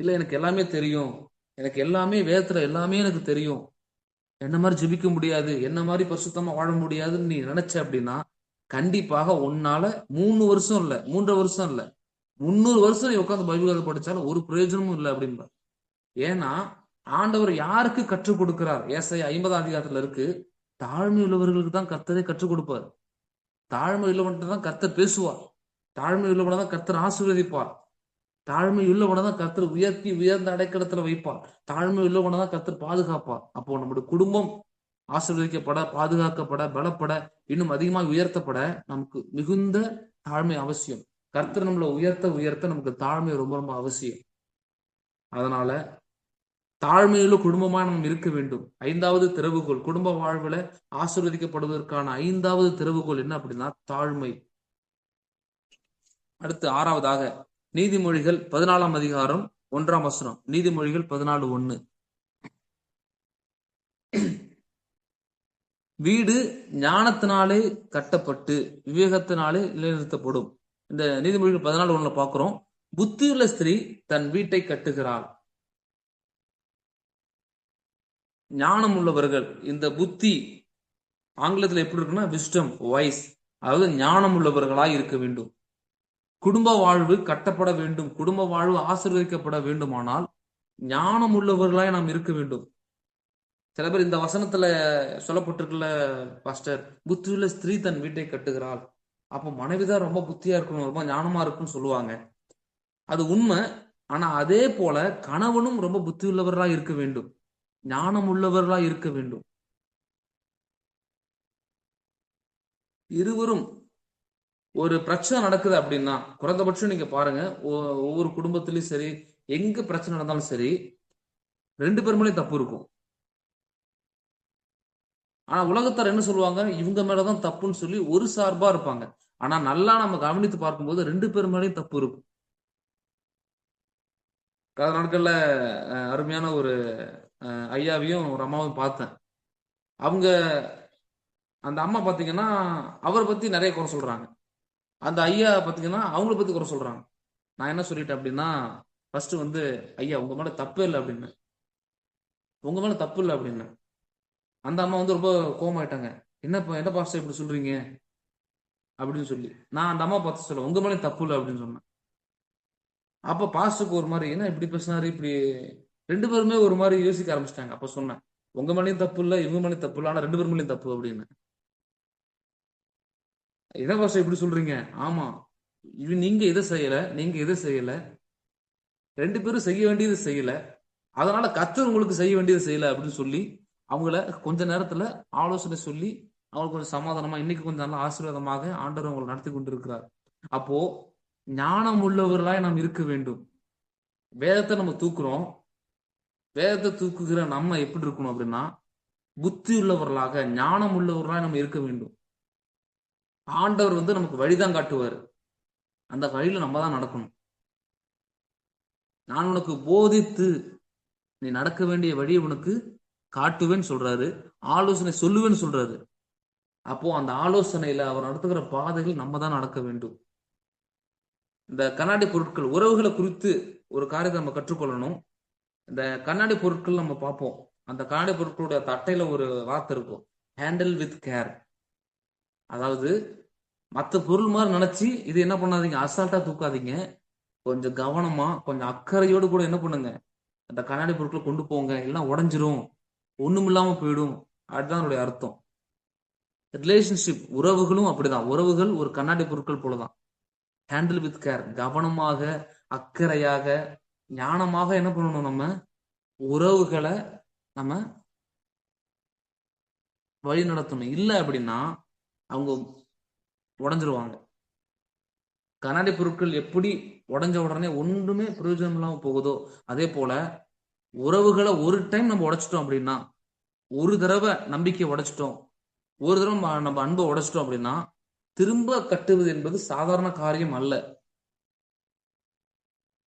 இல்ல எனக்கு எல்லாமே தெரியும், எனக்கு எல்லாமே வேதத்துல எல்லாமே எனக்கு தெரியும், என்ன மாதிரி ஜெபிக்க முடியாது, என்ன மாதிரி பரிசுத்தமா வாழ முடியாதுன்னு நீ நினைச்ச அப்படின்னா கண்டிப்பாக உன்னால 3 வருஷம் இல்ல 3.5 வருஷம் இல்ல 300 வருஷம் நீ உட்காந்து பைபிள் படிச்சாலும் ஒரு பிரயோஜனமும் இல்லை அப்படின்பா. ஏன்னா ஆண்டவர் யாருக்கு கற்றுக் கொடுக்கிறார்? ஏசாயா 50ஆம் அதிகாரத்துல இருக்கு, தாழ்மை உள்ளவர்களுக்கு தான் கர்த்தரை கற்றுக் கொடுப்பார். தாழ்மை உள்ளவன்ட்டு தான் கர்த்தர் பேசுவார். தாழ்மை உள்ளவனை தான் கர்த்தர் ஆசீர்வதிப்பார். தாழ்மை உள்ளவனை தான் கர்த்தர் உயர்த்தி உயர்ந்த அடைக்கலத்துல வைப்பார். தாழ்மை உள்ளவனை தான் கர்த்தர் பாதுகாப்பார். அப்போ நம்முடைய குடும்பம் ஆசீர்வதிக்கப்பட, பாதுகாக்கப்பட, பலப்பட, இன்னும் அதிகமாக உயர்த்தப்பட நமக்கு மிகுந்த தாழ்மை அவசியம். கர்த்தர் நம்மளை உயர்த்த உயர்த்த நமக்கு தாழ்மை ரொம்ப ரொம்ப அவசியம். அதனால தாழ்மையுள்ள குடும்பமா நம்ம இருக்க வேண்டும். 5வது திறவுகோல், குடும்ப வாழ்வுல ஆசீர்வதிக்கப்படுவதற்கான 5வது திறவுகோல் என்ன அப்படின்னா தாழ்மை. அடுத்து 6வதாக நீதிமொழிகள் 14ஆம் அதிகாரம் 1ஆம் வசனம். நீதிமொழிகள் 14:1. வீடு ஞானத்தினாலே கட்டப்பட்டு விவேகத்தினாலே நிலைநிறுத்தப்படும். இந்த நீதிமொழிகள் 14:1 பார்க்கிறோம். புத்தியுள்ள ஸ்திரீ தன் வீட்டை கட்டுகிறாள். ஞானம் உள்ளவர்கள், இந்த புத்தி ஆங்கிலத்தில் எப்படி இருக்குன்னா விஸ்டம், வைஸ், அதாவது ஞானம் உள்ளவர்களாய் இருக்க வேண்டும். குடும்ப வாழ்வு கட்டப்பட வேண்டும், குடும்ப வாழ்வு ஆசீர்வதிக்கப்பட வேண்டுமானால் ஞானம் உள்ளவர்களாய் நாம் இருக்க வேண்டும். சில பேர் இந்த வசனத்துல சொல்லப்பட்டிருக்குல்ல பாஸ்டர், புத்தியுள்ள ஸ்திரீ தன் வீட்டை கட்டுகிறாள், அப்போ மனைவிதான் ரொம்ப புத்தியா இருக்கணும், ரொம்ப ஞானமா இருக்குன்னு சொல்லுவாங்க. அது உண்மை. ஆனா அதே போல கணவனும் ரொம்ப புத்தி உள்ளவர்களா இருக்க வேண்டும், ஞானம் உள்ளவர்களா இருக்க வேண்டும். இருவரும் ஒரு பிரச்சனை நடக்குது அப்படின்னா, குறைந்தபட்சம் நீங்க பாருங்க, ஒவ்வொரு குடும்பத்திலயும் சரி, எங்க பிரச்சனை நடந்தாலும் சரி, 2 பேர் மேலேயும் தப்பு இருக்கும். ஆனா உலகத்தார் என்ன சொல்லுவாங்க, இவங்க மேலதான் தப்புன்னு சொல்லி ஒரு சார்பா இருப்பாங்க. ஆனா நல்லா நம்ம கவனித்து பார்க்கும்போது 2 பேர் மேலேயும் தப்பு இருக்கும். கடந்த நாட்கள்ல அருமையான ஒரு ஐயாவையும் ஒரு அம்மாவையும் பார்த்தேன். அவங்க, அந்த அம்மா பாத்தீங்கன்னா அவரை பத்தி நிறைய குறை சொல்றாங்க, அந்த ஐயா பாத்தீங்கன்னா அவங்கள பத்தி குறை சொல்றாங்க. நான் என்ன சொல்லிட்டேன் அப்படின்னா, ஃபர்ஸ்ட் வந்து ஐயா உங்க மேல தப்பு இல்லை அப்படின்னு, உங்க மேல தப்பு இல்லை அப்படின்னு. அந்த அம்மா வந்து ரொம்ப கோவமாயிட்டாங்க. என்ன பாஸ்டர் இப்படி சொல்றீங்க அப்படின்னு சொல்லி. நான் அந்த அம்மா பார்த்து சொல்ல, உங்க மேலே தப்பு இல்லை அப்படின்னு சொன்னேன். அப்ப பாஸ்டருக்கு ஒரு மாதிரி, என்ன இப்படி பேசினாரு, இப்படி 2 பேருமே ஒரு மாதிரி யோசிக்க ஆரம்பிச்சிட்டாங்க. அப்ப சொன்னேன், உங்க மேலேயும் தப்பு இல்லை, இவங்க மேலேயும் தப்பு இல்லை, ஆனா 2 பேர் மேலேயும் தப்பு அப்படின்னு. என்ன பாஸ்டர் இப்படி சொல்றீங்க? ஆமா, நீங்க எதை செய்யல, நீங்க எதை செய்யல, 2 பேரும் செய்ய வேண்டியது செய்யல, அதனால கர்த்தர் உங்களுக்கு செய்ய வேண்டியது செய்யல அப்படின்னு சொல்லி அவங்கள கொஞ்ச நேரத்துல ஆலோசனை சொல்லி அவங்களுக்கு கொஞ்சம் சமாதானமா, இன்னைக்கு கொஞ்சம் நல்ல ஆசீர்வாதமாக ஆண்டவர் அவங்களை நடத்தி கொண்டிருக்கிறார். அப்போ ஞானம் உள்ளவர்களாய் நாம் இருக்க வேண்டும். வேதத்தை நம்ம தூக்குறோம், வேதத்தை தூக்குகிற நம்ம எப்படி இருக்கணும் அப்படின்னா, புத்தி உள்ளவர்களாக ஞானம் உள்ளவர்களாக நம்ம இருக்க வேண்டும். ஆண்டவர் வந்து நமக்கு வழிதான் காட்டுவார், அந்த வழியில நம்ம தான் நடக்கணும். நான் உனக்கு போதித்து நீ நடக்க வேண்டிய வழியை உனக்கு காட்டுவேன்னு சொல்றாரு, ஆலோசனை சொல்லுவேன்னு சொல்றாரு. அப்போ அந்த ஆலோசனையில அவர் நடத்துகிற பாதைகள் நம்ம தான் நடக்க வேண்டும். இந்த கண்ணாடி பொருட்கள், உறவுகளை குறித்து ஒரு காரியத்தை நம்ம கற்றுக்கொள்ளணும். இந்த கண்ணாடி பொருட்கள் நம்ம பார்ப்போம், அந்த கண்ணாடி பொருட்களுடைய தட்டையில ஒரு வார்த்தை இருக்கும், ஹேண்டில் வித் கேர். அதாவது மற்ற பொருள் மாதிரி நினைச்சு இது என்ன பண்ணாதீங்க, அசால்ட்டா தூக்காதீங்க, கொஞ்சம் கவனமா கொஞ்சம் அக்கறையோடு கூட என்ன பண்ணுங்க, அந்த கண்ணாடி பொருட்களை கொண்டு போங்க, எல்லாம் உடஞ்சிரும், ஒண்ணும் இல்லாம போயிடும். அதுதான் அதனுடைய அர்த்தம். ரிலேஷன்ஷிப், உறவுகளும் அப்படிதான். உறவுகள் ஒரு கண்ணாடி பொருட்கள் போலதான். ஹேண்டில் வித் கேர், கவனமாக, அக்கறையாக, ஞானமாக என்ன பண்ணணும், நம்ம உறவுகளை நம்ம வழி நடத்தணும். இல்லை அப்படின்னா அவங்க உடஞ்சிருவாங்க. கண்ணாடி பொருட்கள் எப்படி உடஞ்ச உடனே ஒன்றுமே பிரயோஜனம் இல்லாம போகுதோ, அதே போல உறவுகளை ஒரு டைம் நம்ம உடைச்சிட்டோம் அப்படின்னா, ஒரு தடவை நம்பிக்கை உடைச்சிட்டோம், ஒரு தடவை நம்ம அன்பை உடைச்சிட்டோம் அப்படின்னா, திரும்ப கட்டுவது என்பது சாதாரண காரியம் அல்ல.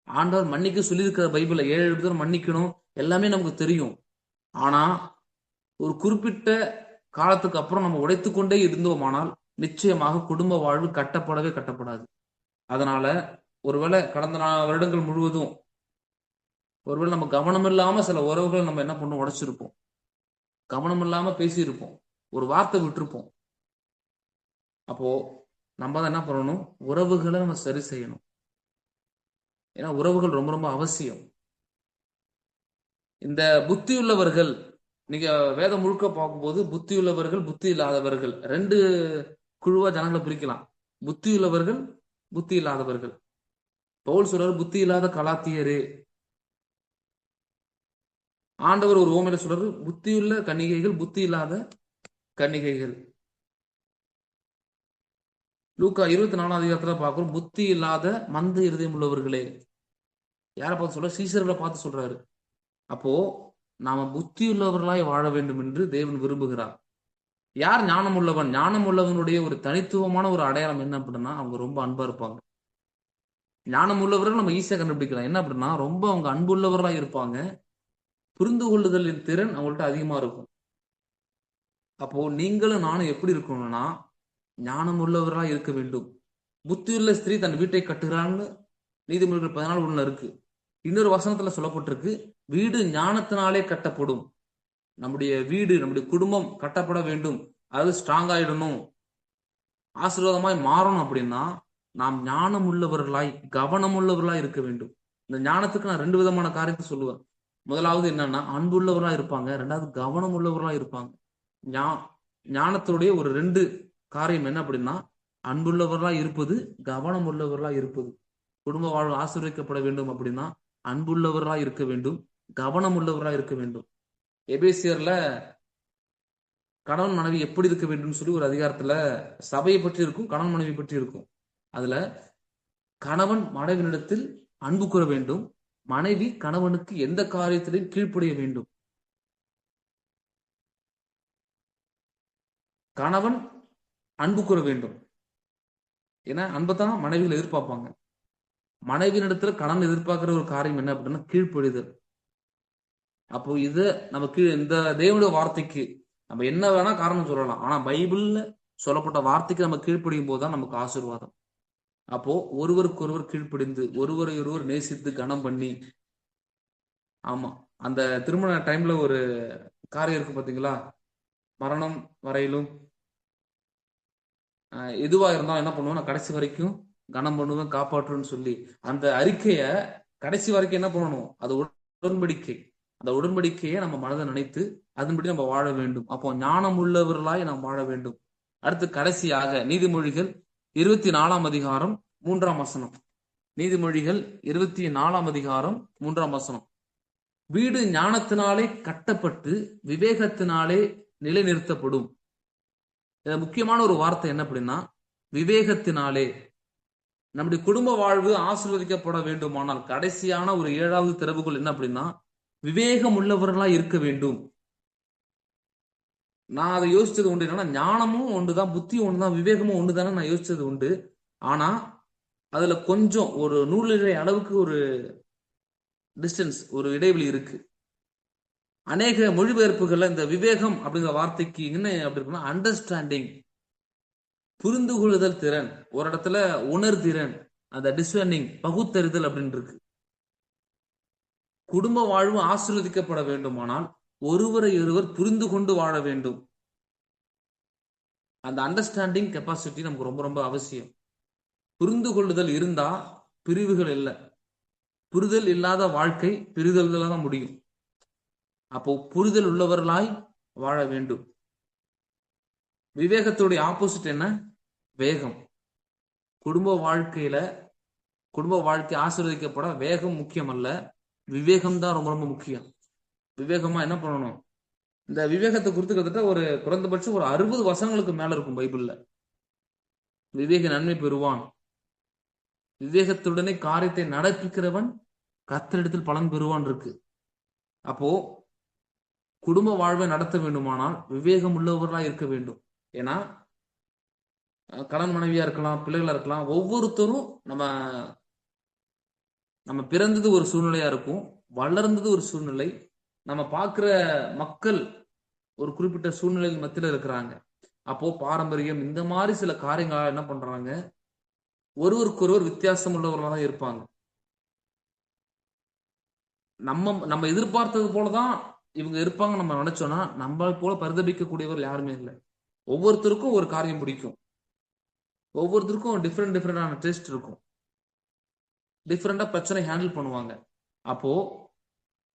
ஆண்டவர் மன்னிக்க சொல்லியிருக்கிற பைபிள்ல 7 பேர் மன்னிக்கணும், எல்லாமே நமக்கு தெரியும். ஆனா ஒரு குறிப்பிட்ட காலத்துக்கு அப்புறம் நம்ம உடைத்து கொண்டே இருந்தோமானால் நிச்சயமாக குடும்ப வாழ்வு கட்டப்படவே கட்டப்படாது. அதனால ஒருவேளை கடந்த வருடங்கள் முழுவதும் ஒருவேளை நம்ம கவனம் இல்லாம சில உறவுகள் நம்ம என்ன பண்ணோம், உடைச்சிருப்போம், கவனம் இல்லாம பேசியிருப்போம், ஒரு வார்த்தை விட்டுருப்போம். அப்போ நம்ம தான் என்ன பண்ணணும், உறவுகளை நம்ம சரி செய்யணும். ஏன்னா உறவுகள் ரொம்ப ரொம்ப அவசியம். இந்த புத்தியுள்ளவர்கள், நீங்க வேதம் முழுக்க பார்க்கும்போது புத்தியுள்ளவர்கள் புத்தி இல்லாதவர்கள் 2 குழுவா ஜனங்களை பிரிக்கலாம். புத்தியுள்ளவர்கள் புத்தி இல்லாதவர்கள். பவுல் சொல்றாரு, புத்தி இல்லாத கலாத்தியரே. ஆண்டவர் ஒரு ஓமையில சொல்றாரு, புத்தியுள்ள கன்னிகைகள் புத்தி இல்லாத கன்னிகைகள். லூக்கா 24 பார்க்கிறோம், புத்தி இல்லாத மந்த இருதயம் உள்ளவர்களே. யாரை பார்த்து சொல்ற? சீசர்களை பார்த்து சொல்றாரு. அப்போ நாம புத்தி உள்ளவர்களாய் வாழ வேண்டும் என்று தேவன் விரும்புகிறார். யார் ஞானம் உள்ளவன்? ஞானம் உள்ளவனுடைய ஒரு தனித்துவமான ஒரு அடையாளம் என்ன அப்படின்னா, அவங்க ரொம்ப அன்பா இருப்பாங்க. ஞானம் உள்ளவர்கள் நம்ம ஈஸியா கண்டுபிடிக்கலாம். என்ன அப்படின்னா, ரொம்ப அவங்க அன்புள்ளவர்களா இருப்பாங்க. புரிந்து கொள்ளுதலின் திறன் அவங்கள்ட்ட அதிகமா இருக்கும். அப்போ நீங்களும் நானும் எப்படி இருக்கணும்னா, ஞானம் உள்ளவர்களா இருக்க வேண்டும். புத்தியுள்ள ஸ்திரீ தன் வீட்டை கட்டுகிறான்னு நீதிமொழிகள் 14:1 இருக்கு. இன்னொரு வசனத்துல சொல்லப்பட்டிருக்கு, வீடு ஞானத்தினாலே கட்டப்படும். நம்முடைய வீடு, நம்முடைய குடும்பம் கட்டப்பட வேண்டும், அது ஸ்ட்ராங் ஆயிடணும், ஆசீர்வாதமாய் மாறணும் அப்படின்னா நாம் ஞானம் உள்ளவர்களாய் கவனம் உள்ளவர்களாய் இருக்க வேண்டும். இந்த ஞானத்துக்கு நான் 2 விதமான காரியத்தை சொல்லுவேன். முதலாவது என்னன்னா, அன்புள்ளவர்களா இருப்பாங்க. ரெண்டாவது கவனம் உள்ளவர்களா இருப்பாங்க. ஞானத்துடைய ஒரு 2 காரியம் என்ன அப்படின்னா, அன்புள்ளவர்களா இருப்பது, கவனம் உள்ளவர்களா இருப்பது. குடும்ப வாழ்வு ஆசீர்வதிக்கப்பட வேண்டும் அப்படின்னா அன்புள்ளவர்களா இருக்க வேண்டும், கவனம் உள்ளவர்களா இருக்க வேண்டும். எபேசியர்ல கணவன் மனைவி எப்படி இருக்க வேண்டும் சொல்லி ஒரு அதிகாரத்துல சபையை பற்றி இருக்கும், கணவன் மனைவி பற்றி இருக்கும். அதுல கணவன் மனைவியிடத்தில் அன்பு கூற வேண்டும், மனைவி கணவனுக்கு எந்த காரியத்திலையும் கீழ்ப்படிய வேண்டும். கணவன் அன்பு கூற வேண்டும், ஏன்னா அன்பைத்தான் மனைவிகள் எதிர்பார்ப்பாங்க. மனைவியிடத்துல கணவன் எதிர்பார்க்கிற ஒரு காரியம் என்ன அப்படின்னா கீழ்ப்படிதல். அப்போ இது நம்ம இந்த தேவனுடைய வார்த்தைக்கு நம்ம என்ன வேணா காரணம் சொல்லலாம், ஆனா பைபிள்ல சொல்லப்பட்ட வார்த்தைக்கு நம்ம கீழ்ப்படியும் போதுதான் நமக்கு ஆசீர்வாதம். அப்போ ஒருவருக்கு ஒருவர் கீழ்ப்படிந்து, ஒருவரை ஒருவர் நேசித்து கனம் பண்ணி. ஆமா, அந்த திருமண டைம்ல ஒரு காரியம் இருக்கு பாத்தீங்களா, மரணம் வரையிலும் எதுவா இருந்தாலும் என்ன பண்ணுவோம், நான் கடைசி வரைக்கும் கனம் பண்ணுவேன், காப்பாற்றுன்னு சொல்லி அந்த அறிக்கைய கடைசி வரைக்கும் என்ன பண்ணணும், அது உடன்படிக்கை. அந்த உடன்படிக்கையை நம்ம மனதை நினைத்து அதன்படி நம்ம வாழ வேண்டும். அப்போ ஞானம் உள்ளவர்களாய் நாம் வாழ வேண்டும். அடுத்து கடைசியாக நீதிமொழிகள் 24 அதிகாரம் 3 வசனம். நீதிமொழிகள் 24 அதிகாரம் 3 வசனம். வீடு ஞானத்தினாலே கட்டப்பட்டு விவேகத்தினாலே நிலைநிறுத்தப்படும். முக்கியமான ஒரு வார்த்தை என்ன அப்படின்னா, விவேகத்தினாலே. நம்முடைய குடும்ப வாழ்வு ஆசீர்வதிக்கப்பட வேண்டுமானால் கடைசியான ஒரு 7வது திறவுகோல் என்ன அப்படின்னா, விவேகம் உள்ளவர்களா இருக்க வேண்டும். நான் அதை யோசிச்சது உண்டு. என்னன்னா, ஞானமும் ஒன்றுதான், புத்தியும் ஒண்ணுதான், விவேகமும் ஒண்ணுதானே நான் யோசிச்சது உண்டு. ஆனா அதுல கொஞ்சம் ஒரு நூலிழை அளவுக்கு ஒரு டிஸ்டன்ஸ், ஒரு இடைவெளி இருக்கு. அநேக மொழிபெயர்ப்புகள்ல இந்த விவேகம் அப்படிங்கிற வார்த்தைக்கு என்ன அப்படி இருக்குன்னா, அண்டர்ஸ்டாண்டிங், புரிந்து கொள்ளுதல் திறன். ஒரு இடத்துல உணர்திறன், அந்த டிஸ்வர்னிங், பகுத்தறிதல் அப்படின்னு இருக்கு. குடும்ப வாழ்வு ஆசீர்வதிக்கப்பட வேண்டுமானால் ஒருவரை ஒருவர் புரிந்து கொண்டு வாழ வேண்டும். அந்த அண்டர்ஸ்டாண்டிங் கெப்பாசிட்டி நமக்கு ரொம்ப ரொம்ப அவசியம். புரிந்து கொள்ளுதல் இருந்தா பிரிவுகள் இல்லை. புரிதல் இல்லாத வாழ்க்கை பிரிதல் தான் முடியும். அப்போ புரிதல் உள்ளவர்களாய் வாழ வேண்டும். விவேகத்துடைய ஆப்போசிட் என்ன? வேகம். குடும்ப வாழ்க்கை ஆசீர்வதிக்கப்பட வேகம் முக்கியம் அல்ல, விவேகம் தான் ரொம்ப ரொம்ப முக்கியம். விவேகமா என்ன பண்ணணும்? இந்த விவேகத்தை குறித்து கிட்டத்தட்ட ஒரு குறைந்தபட்சம் ஒரு 60 வசனங்களுக்கு மேல இருக்கும் பைபிள்ல. விவேக நன்மை பெறுவான், விவேகத்துடனே காரியத்தை நடப்பிக்கிறவன் கர்த்தரிடத்தில் பலன் பெறுவான் இருக்கு. அப்போ குடும்ப வாழ்வை நடத்த வேண்டுமானால் விவேகம் உள்ளவர்களா இருக்க வேண்டும். ஏன்னா கணவன் மனைவியா இருக்கலாம், பிள்ளைகளா இருக்கலாம், ஒவ்வொருத்தரும் நம்ம பிறந்தது ஒரு சூழ்நிலையா இருக்கும், வளர்ந்தது ஒரு சூழ்நிலை, நம்ம பார்க்கிற மக்கள் ஒரு குறிப்பிட்ட சூழ்நிலையில் மத்தியில இருக்கிறாங்க. அப்போ பாரம்பரியம், இந்த மாதிரி சில காரியங்களா என்ன பண்றாங்க, ஒருவருக்கொருவர் வித்தியாசம் உள்ளவர்களாக தான் இருப்பாங்க. நம்ம எதிர்பார்த்தது போலதான் இவங்க இருப்பாங்க நம்ம நினைச்சோம்னா, நம்ம போல பரிதபிக்கக்கூடியவர்கள் யாருமே இல்லை. ஒவ்வொருத்தருக்கும் ஒரு காரியம் பிடிக்கும், ஒவ்வொருத்தருக்கும் டிஃப்ரெண்டான டேஸ்ட் இருக்கும், டிஃப்ரெண்டா பிரச்சனை ஹேண்டில் பண்ணுவாங்க. அப்போ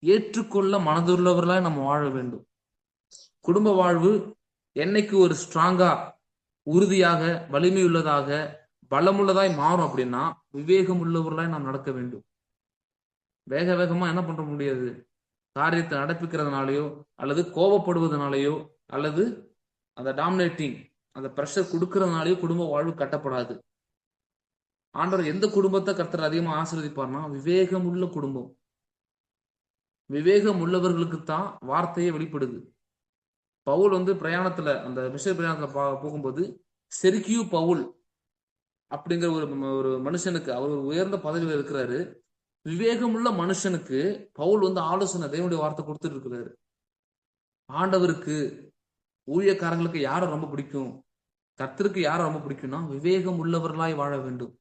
ஏற்றுக்கொள்ள மனதுள்ளவர்களா நம்ம வாழ வேண்டும். குடும்ப வாழ்வு என்னைக்கு ஒரு ஸ்ட்ராங்கா, உறுதியாக, வலிமையுள்ளதாக, பலமுள்ளதாய் மாறும் அப்படின்னா விவேகம் உள்ளவர்களாய் நாம் நடக்க வேண்டும். வேகமா என்ன பண்ற முடியாது, காரியத்தை நடப்பிக்கிறதுனாலயோ அல்லது கோபப்படுவதனாலயோ அல்லது அந்த டாமினேட்டிங் அந்த பிரஷர் கொடுக்கறதுனாலயே குடும்ப வாழ்வு கட்டப்படாது. ஆண்டவர் எந்த குடும்பத்தை கர்த்தர் அதிகமா ஆசீர்வதிப்பார்னா, விவேகம் உள்ள குடும்பம். விவேகம் உள்ளவர்களுக்கு தான் வார்த்தையே வெளிப்படுது. பவுல் பிரயாணத்துல, அந்த மிஷனரி பிரயாணத்துல போகும்போது, செர்கியு பவுல் அப்படிங்கிற ஒரு மனுஷனுக்கு, அவர் ஒரு உயர்ந்த பதவியில் இருக்கிறாரு. விவேகமுள்ள மனுஷனுக்கு பவுல் ஆலோசனை, தேவனுடைய வார்த்தை கொடுத்துட்டு இருக்கிறாரு. ஆண்டவருக்கு, ஊழியக்காரங்களுக்கு யார ரொம்ப பிடிக்கும்? கர்த்தருக்கு யார ரொம்ப பிடிக்கும்னா, விவேகம் உள்ளவர்களாய் வாழ வேண்டும்.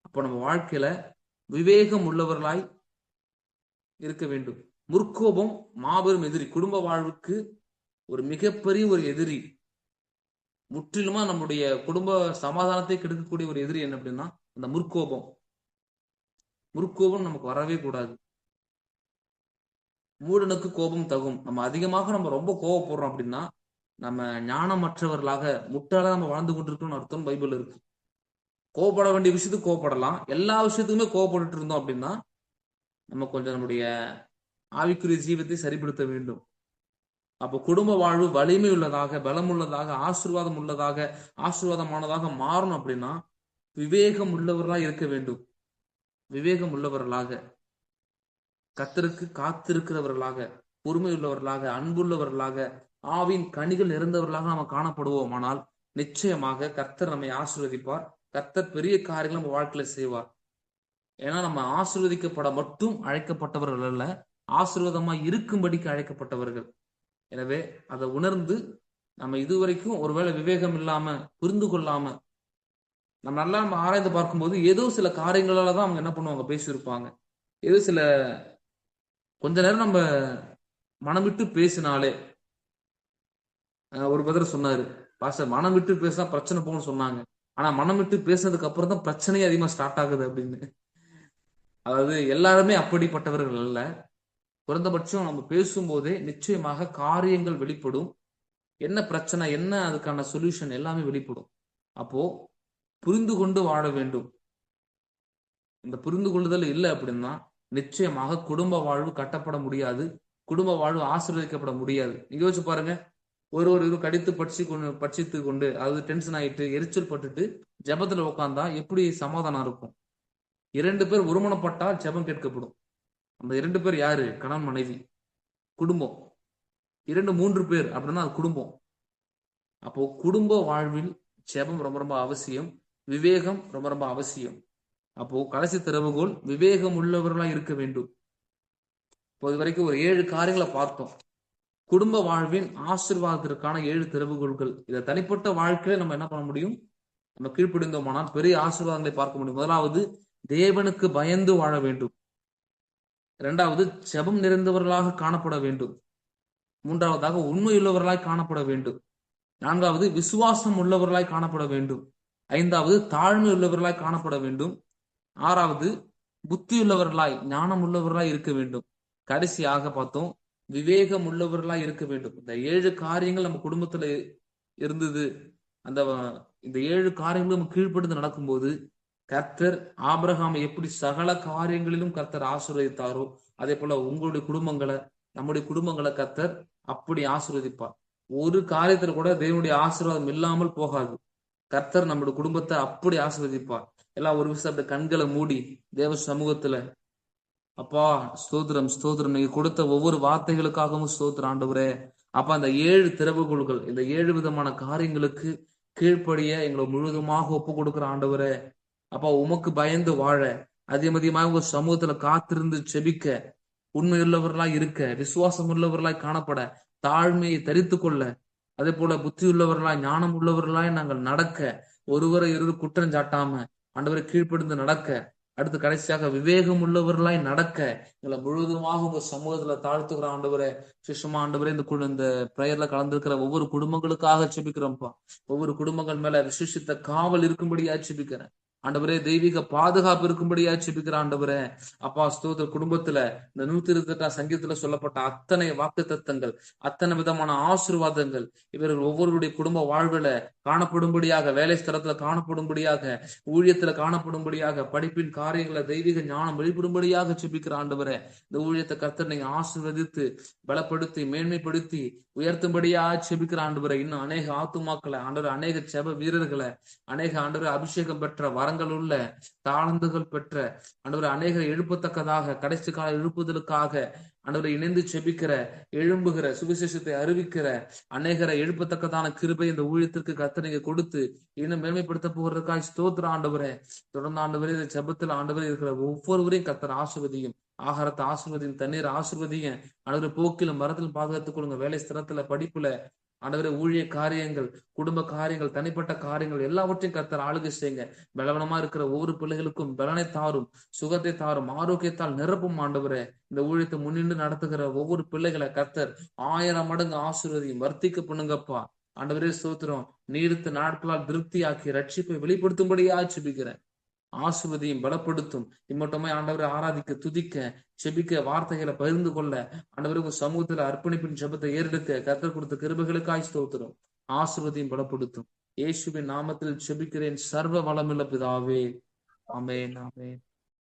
அப்போ நம்ம வாழ்க்கையில விவேகம் உள்ளவர்களாய் இருக்க வேண்டும். முற்கோபம் மாபெரும் எதிரி. குடும்ப வாழ்வுக்கு ஒரு மிகப்பெரிய ஒரு எதிரி. முற்றிலுமா நம்முடைய குடும்ப சமாதானத்தை கெடுக்கக்கூடிய ஒரு எதிரி என்ன அப்படின்னா அந்த முற்கோபம். முற்கோபம் நமக்கு வரவே கூடாது. மூடனுக்கு கோபம் தகும். நம்ம ரொம்ப கோபப்படுறோம் அப்படின்னா நம்ம ஞானமற்றவர்களாக, முட்டாளா நம்ம வாழ்ந்து கொண்டிருக்கோம்னு அர்த்தம் பைபிள் இருக்கு. கோபப்பட வேண்டிய விஷயத்துக்கு கோபப்படலாம். எல்லா விஷயத்துக்குமே கோபப்பட்டு இருந்தோம் அப்படின்னா நம்ம கொஞ்சம் நம்முடைய ஆவிக்குரிய ஜீவத்தை சரிப்படுத்த வேண்டும். அப்போ குடும்ப வாழ்வு வலிமை உள்ளதாக, பலம் உள்ளதாக, ஆசீர்வாதம் உள்ளதாக, ஆசீர்வாதமானதாக மாறணும் அப்படின்னா விவேகம் உள்ளவர்களாக இருக்க வேண்டும். விவேகம் உள்ளவர்களாக, கர்த்தருக்கு காத்திருக்கிறவர்களாக, பொறுமை உள்ளவர்களாக, அன்புள்ளவர்களாக, ஆவின் கனிகள் நிறைந்தவர்களாக நாம காணப்படுவோம். ஆனால் நிச்சயமாக கர்த்தர் நம்மை ஆசீர்வதிப்பார். கர்த்தர் பெரிய காரியங்களை நம்ம வாழ்க்கையில செய்வார். ஏன்னா நம்ம ஆசீர்வதிக்கப்பட மட்டும் அழைக்கப்பட்டவர்கள் அல்ல, ஆசீர்வாதமா இருக்கும்படிக்கு அழைக்கப்பட்டவர்கள். எனவே அதை உணர்ந்து நம்ம இதுவரைக்கும் ஒருவேளை விவேகம் இல்லாம, புரிந்து கொள்ளாம, நம்ம ஆராய்ந்து பார்க்கும்போது ஏதோ சில காரியங்களால தான் அவங்க என்ன பண்ணுவாங்க, பேசியிருப்பாங்க. ஏதோ சில கொஞ்ச நேரம் நம்ம மனம் விட்டு பேசினாலே, ஒரு பிரதர் சொன்னாரு, பாஸ்டர் மனம் விட்டு பேசினா பிரச்சனை போகும்னு சொன்னாங்க. ஆனா மனம் விட்டு பேசுனதுக்கு அப்புறம் தான் பிரச்சனையே அதிகமா ஸ்டார்ட் ஆகுது அப்படின்னு. அதாவது எல்லாருமே அப்படிப்பட்டவர்கள் அல்ல. குறைந்தபட்சம் நம்ம பேசும்போதே நிச்சயமாக காரியங்கள் வெளிப்படும். என்ன பிரச்சனை, என்ன அதுக்கான சொல்யூஷன் எல்லாமே வெளிப்படும். அப்போ புரிந்து கொண்டு வாழ வேண்டும். இந்த புரிந்து கொள்ளுதல் இல்லை அப்படின்னா நிச்சயமாக குடும்ப வாழ்வு கட்டப்பட முடியாது. குடும்ப வாழ்வு ஆசீர்வதிக்கப்பட முடியாது. நீங்க யோசிச்சு பாருங்க, ஒரு கடித்து பட்சித்து கொண்டு, அது டென்ஷன் ஆயிட்டு எரிச்சல் பட்டுட்டு ஜெபத்துல உட்கார்ந்தா எப்படி சமாதானம் இருக்கும்? 2 பேர் ஒருமனப்பட்டால் ஜெபம் கேட்கப்படும். அந்த 2 பேர் யாரு? கணவன் மனைவி. குடும்பம். 2 3 பேர் அப்படின்னா அது குடும்பம். அப்போ குடும்ப வாழ்வில் ஜெபம் ரொம்ப ரொம்ப அவசியம். விவேகம் ரொம்ப ரொம்ப அவசியம். அப்போ கடைசி திறவுகோல் விவேகம் உள்ளவர்களா இருக்க வேண்டும். இப்போ இது வரைக்கும் ஒரு 7 காரியங்களை பார்த்தோம். குடும்ப வாழ்வின் ஆசீர்வாதத்திற்கான 7 திறவுகோள்கள். இதை தனிப்பட்ட வாழ்க்கையில நம்ம என்ன பண்ண முடியும்? நம்ம கீழ்ப்படிந்தோமானால் பெரிய ஆசீர்வாதங்களை பார்க்க முடியும். முதலாவது, தேவனுக்கு பயந்து வாழ வேண்டும். 2வது, ஜெபம் நிறைந்தவர்களாக காணப்பட வேண்டும். 3வதாக, உண்மையுள்ளவர்களாய் காணப்பட வேண்டும். 4வது, விசுவாசம் உள்ளவர்களாய் காணப்பட வேண்டும். 5வது, தாழ்மை உள்ளவர்களாய் காணப்பட வேண்டும். 6வது, புத்தியுள்ளவர்களாய், ஞானம் உள்ளவர்களாய் இருக்க வேண்டும். கடைசியாக பார்த்தோம், விவேகம் உள்ளவர்களாய் இருக்க வேண்டும். இந்த 7 காரியங்கள் நம்ம குடும்பத்துல இருந்தது. இந்த 7 காரியங்களும் நம்ம கீழ்ப்படிந்து நடக்கும்போது கர்த்தர் ஆபிரகாமை எப்படி சகல காரியங்களிலும் கர்த்தர் ஆசீர்வதித்தாரோ அதே போல உங்களுடைய குடும்பங்களை, நம்முடைய குடும்பங்களை கர்த்தர் அப்படி ஆசீர்வதிப்பார். ஒரு காரியத்துல கூட தேவனுடைய ஆசீர்வாதம் இல்லாமல் போகாது. கர்த்தர் நம்முடைய குடும்பத்தை அப்படி ஆசீர்வதிப்பார். எல்லாம் ஒரு விஷயம் அப்படி கண்களை மூடி தேவ சமூகத்துல, அப்பா ஸ்தோத்திரம் ஸ்தோத்திரம், நீங்க கொடுத்த ஒவ்வொரு வார்த்தைகளுக்காகவும் ஸ்தோத்திரம் ஆண்டவரே. அப்ப அந்த 7 திறவுகோள்கள், இந்த 7 விதமான காரியங்களுக்கு கீழ்ப்படிய எங்களை முழுவதுமாக ஒப்பு கொடுக்கிற ஆண்டவரே. அப்பா உமக்கு பயந்து வாழ, அதிகமாக உங்க சமூகத்துல காத்திருந்து செபிக்க, உண்மையுள்ளவர்களாய் இருக்க, விசுவாசம் உள்ளவர்களாய் காணப்பட, தாழ்மையை தரித்து கொள்ள, அதே போல புத்தி உள்ளவர்களாய், ஞானம் உள்ளவர்களாய் நாங்கள் நடக்க, ஒருவரை இருந்து குற்றம் சாட்டாம ஆண்டவரை கீழ்ப்படிந்து நடக்க, அடுத்து கடைசியாக விவேகம் உள்ளவர்களாய் நடக்க எங்களை முழுவதுமாக உங்க சமூகத்துல தாழ்த்துக்கிற ஆண்டவரே. சுஷ்மா ஆண்டவரே, இந்த பிரேயர்ல கலந்துருக்கிற ஒவ்வொரு குடும்பங்களுக்காக செபிக்கிறோம்ப்பா. ஒவ்வொரு குடும்பங்கள் மேல விசேஷித்த காவல் இருக்கும்படியா செபிக்கிறேன். ஆண்டவரே தெய்வீக பாதுகாப்பு இருக்கும்படியா ஜெபிக்கிற ஆண்டவரே. அப்பா ஸ்தோத்திர, குடும்பத்துல இந்த 128 சங்கீதத்துல சொல்லப்பட்ட அத்தனை வாக்கு தத்தங்கள், அத்தனை விதமான ஆசீர்வாதங்கள் இவர்கள் ஒவ்வொருடைய குடும்ப வாழ்வுல காணப்படும்படியாக, வேலை ஸ்தலத்துல காணப்படும்படியாக, ஊழியத்துல காணப்படும்படியாக, படிப்பின் காரியங்களை தெய்வீக ஞானம் வெளிப்படும்படியாக ஜெபிக்கிற ஆண்டவரே. இந்த ஊழியத்தை கர்த்தர் நீங்க ஆசீர்வதித்து பலப்படுத்தி மேன்மைப்படுத்தி உயர்த்தும்படியா ஜெபிக்கிற ஆண்டவரே. இன்னும் அநேக ஆத்துமாக்களை ஆண்டவர், அநேக ஜெப வீரர்களை, அநேக ஆண்டவர் அபிஷேகம் பெற்ற வரங்கள் உள்ள தாளந்துகள் பெற்ற ஆண்டவர் அநேகரை எழுப்பத்தக்கதாக, கடைசி கால எழுப்புதலுக்காக ஆண்டவரை இணைந்து செபிக்கிற, எழும்புகிற, சுவிசேஷத்தை அறிவிக்கிற அநேகரை எழுப்பத்தக்கதான கிருபை இந்த ஊழியத்திற்கு கர்த்தர் நீங்க கொடுத்து இன்னும் மேன்மைப்படுத்த போகிறதுக்காக ஸ்தோத்திர ஆண்டவரே. தொடர்ந்து ஆண்டவரே இந்த ஜெபத்தில் ஆண்டவரே இருக்கிற ஒவ்வொருவரையும் கர்த்தர் ஆசீர்வதியும். ஆகாரத்தை ஆசீர்வதியும், தண்ணீர் ஆசீர்வதியும். ஆண்டவரே போக்கிலும் மரத்திலும் பாதுகாத்துக் கொள்ளுங்க. வேலை ஸ்தலத்துல, படிப்புல ஆண்டவரே, ஊழிய காரியங்கள், குடும்ப காரியங்கள், தனிப்பட்ட காரியங்கள் எல்லாவற்றையும் கர்த்தர் ஆளுகை செய்யுங்க. பலவனமா இருக்கிற ஒவ்வொரு பிள்ளைகளுக்கும் பலனை தாரும், சுகத்தை தாரும், ஆரோக்கியத்தால் நிரப்பும் ஆண்டவரே. இந்த ஊழியத்தை முன்னின்று நடத்துகிற ஒவ்வொரு பிள்ளைகளை கர்த்தர் 1000 மடங்கு ஆசீர்வதியும், வர்த்திக்க பண்ணுங்கப்பா. ஆண்டவரே ஸ்தோத்திரம், நீடித்த நாட்களால் திருப்தியாக்கி ரட்சிப்பை வெளிப்படுத்தும்படியா ஜெபிக்கிறேன். ஆசீர்வதியும், பலப்படுத்தும். இம்மட்டுமே ஆண்டவரை ஆராதிக்க, துதிக்க, செபிக்க, வார்த்தைகளை பகிர்ந்து கொள்ள ஆண்டவருக்கு சமூகத்துல அர்ப்பணிப்பின் ஜெபத்தை ஏறெடுக்க கர்த்தர் கொடுத்த கிருபைகளுக்காய் ஸ்தோத்திரம். ஆசீர்வதியும், பலப்படுத்தும். இயேசுவின் நாமத்தில் செபிக்கிறேன், சர்வ வளமுள்ள பிதாவே. ஆமென், ஆமென்.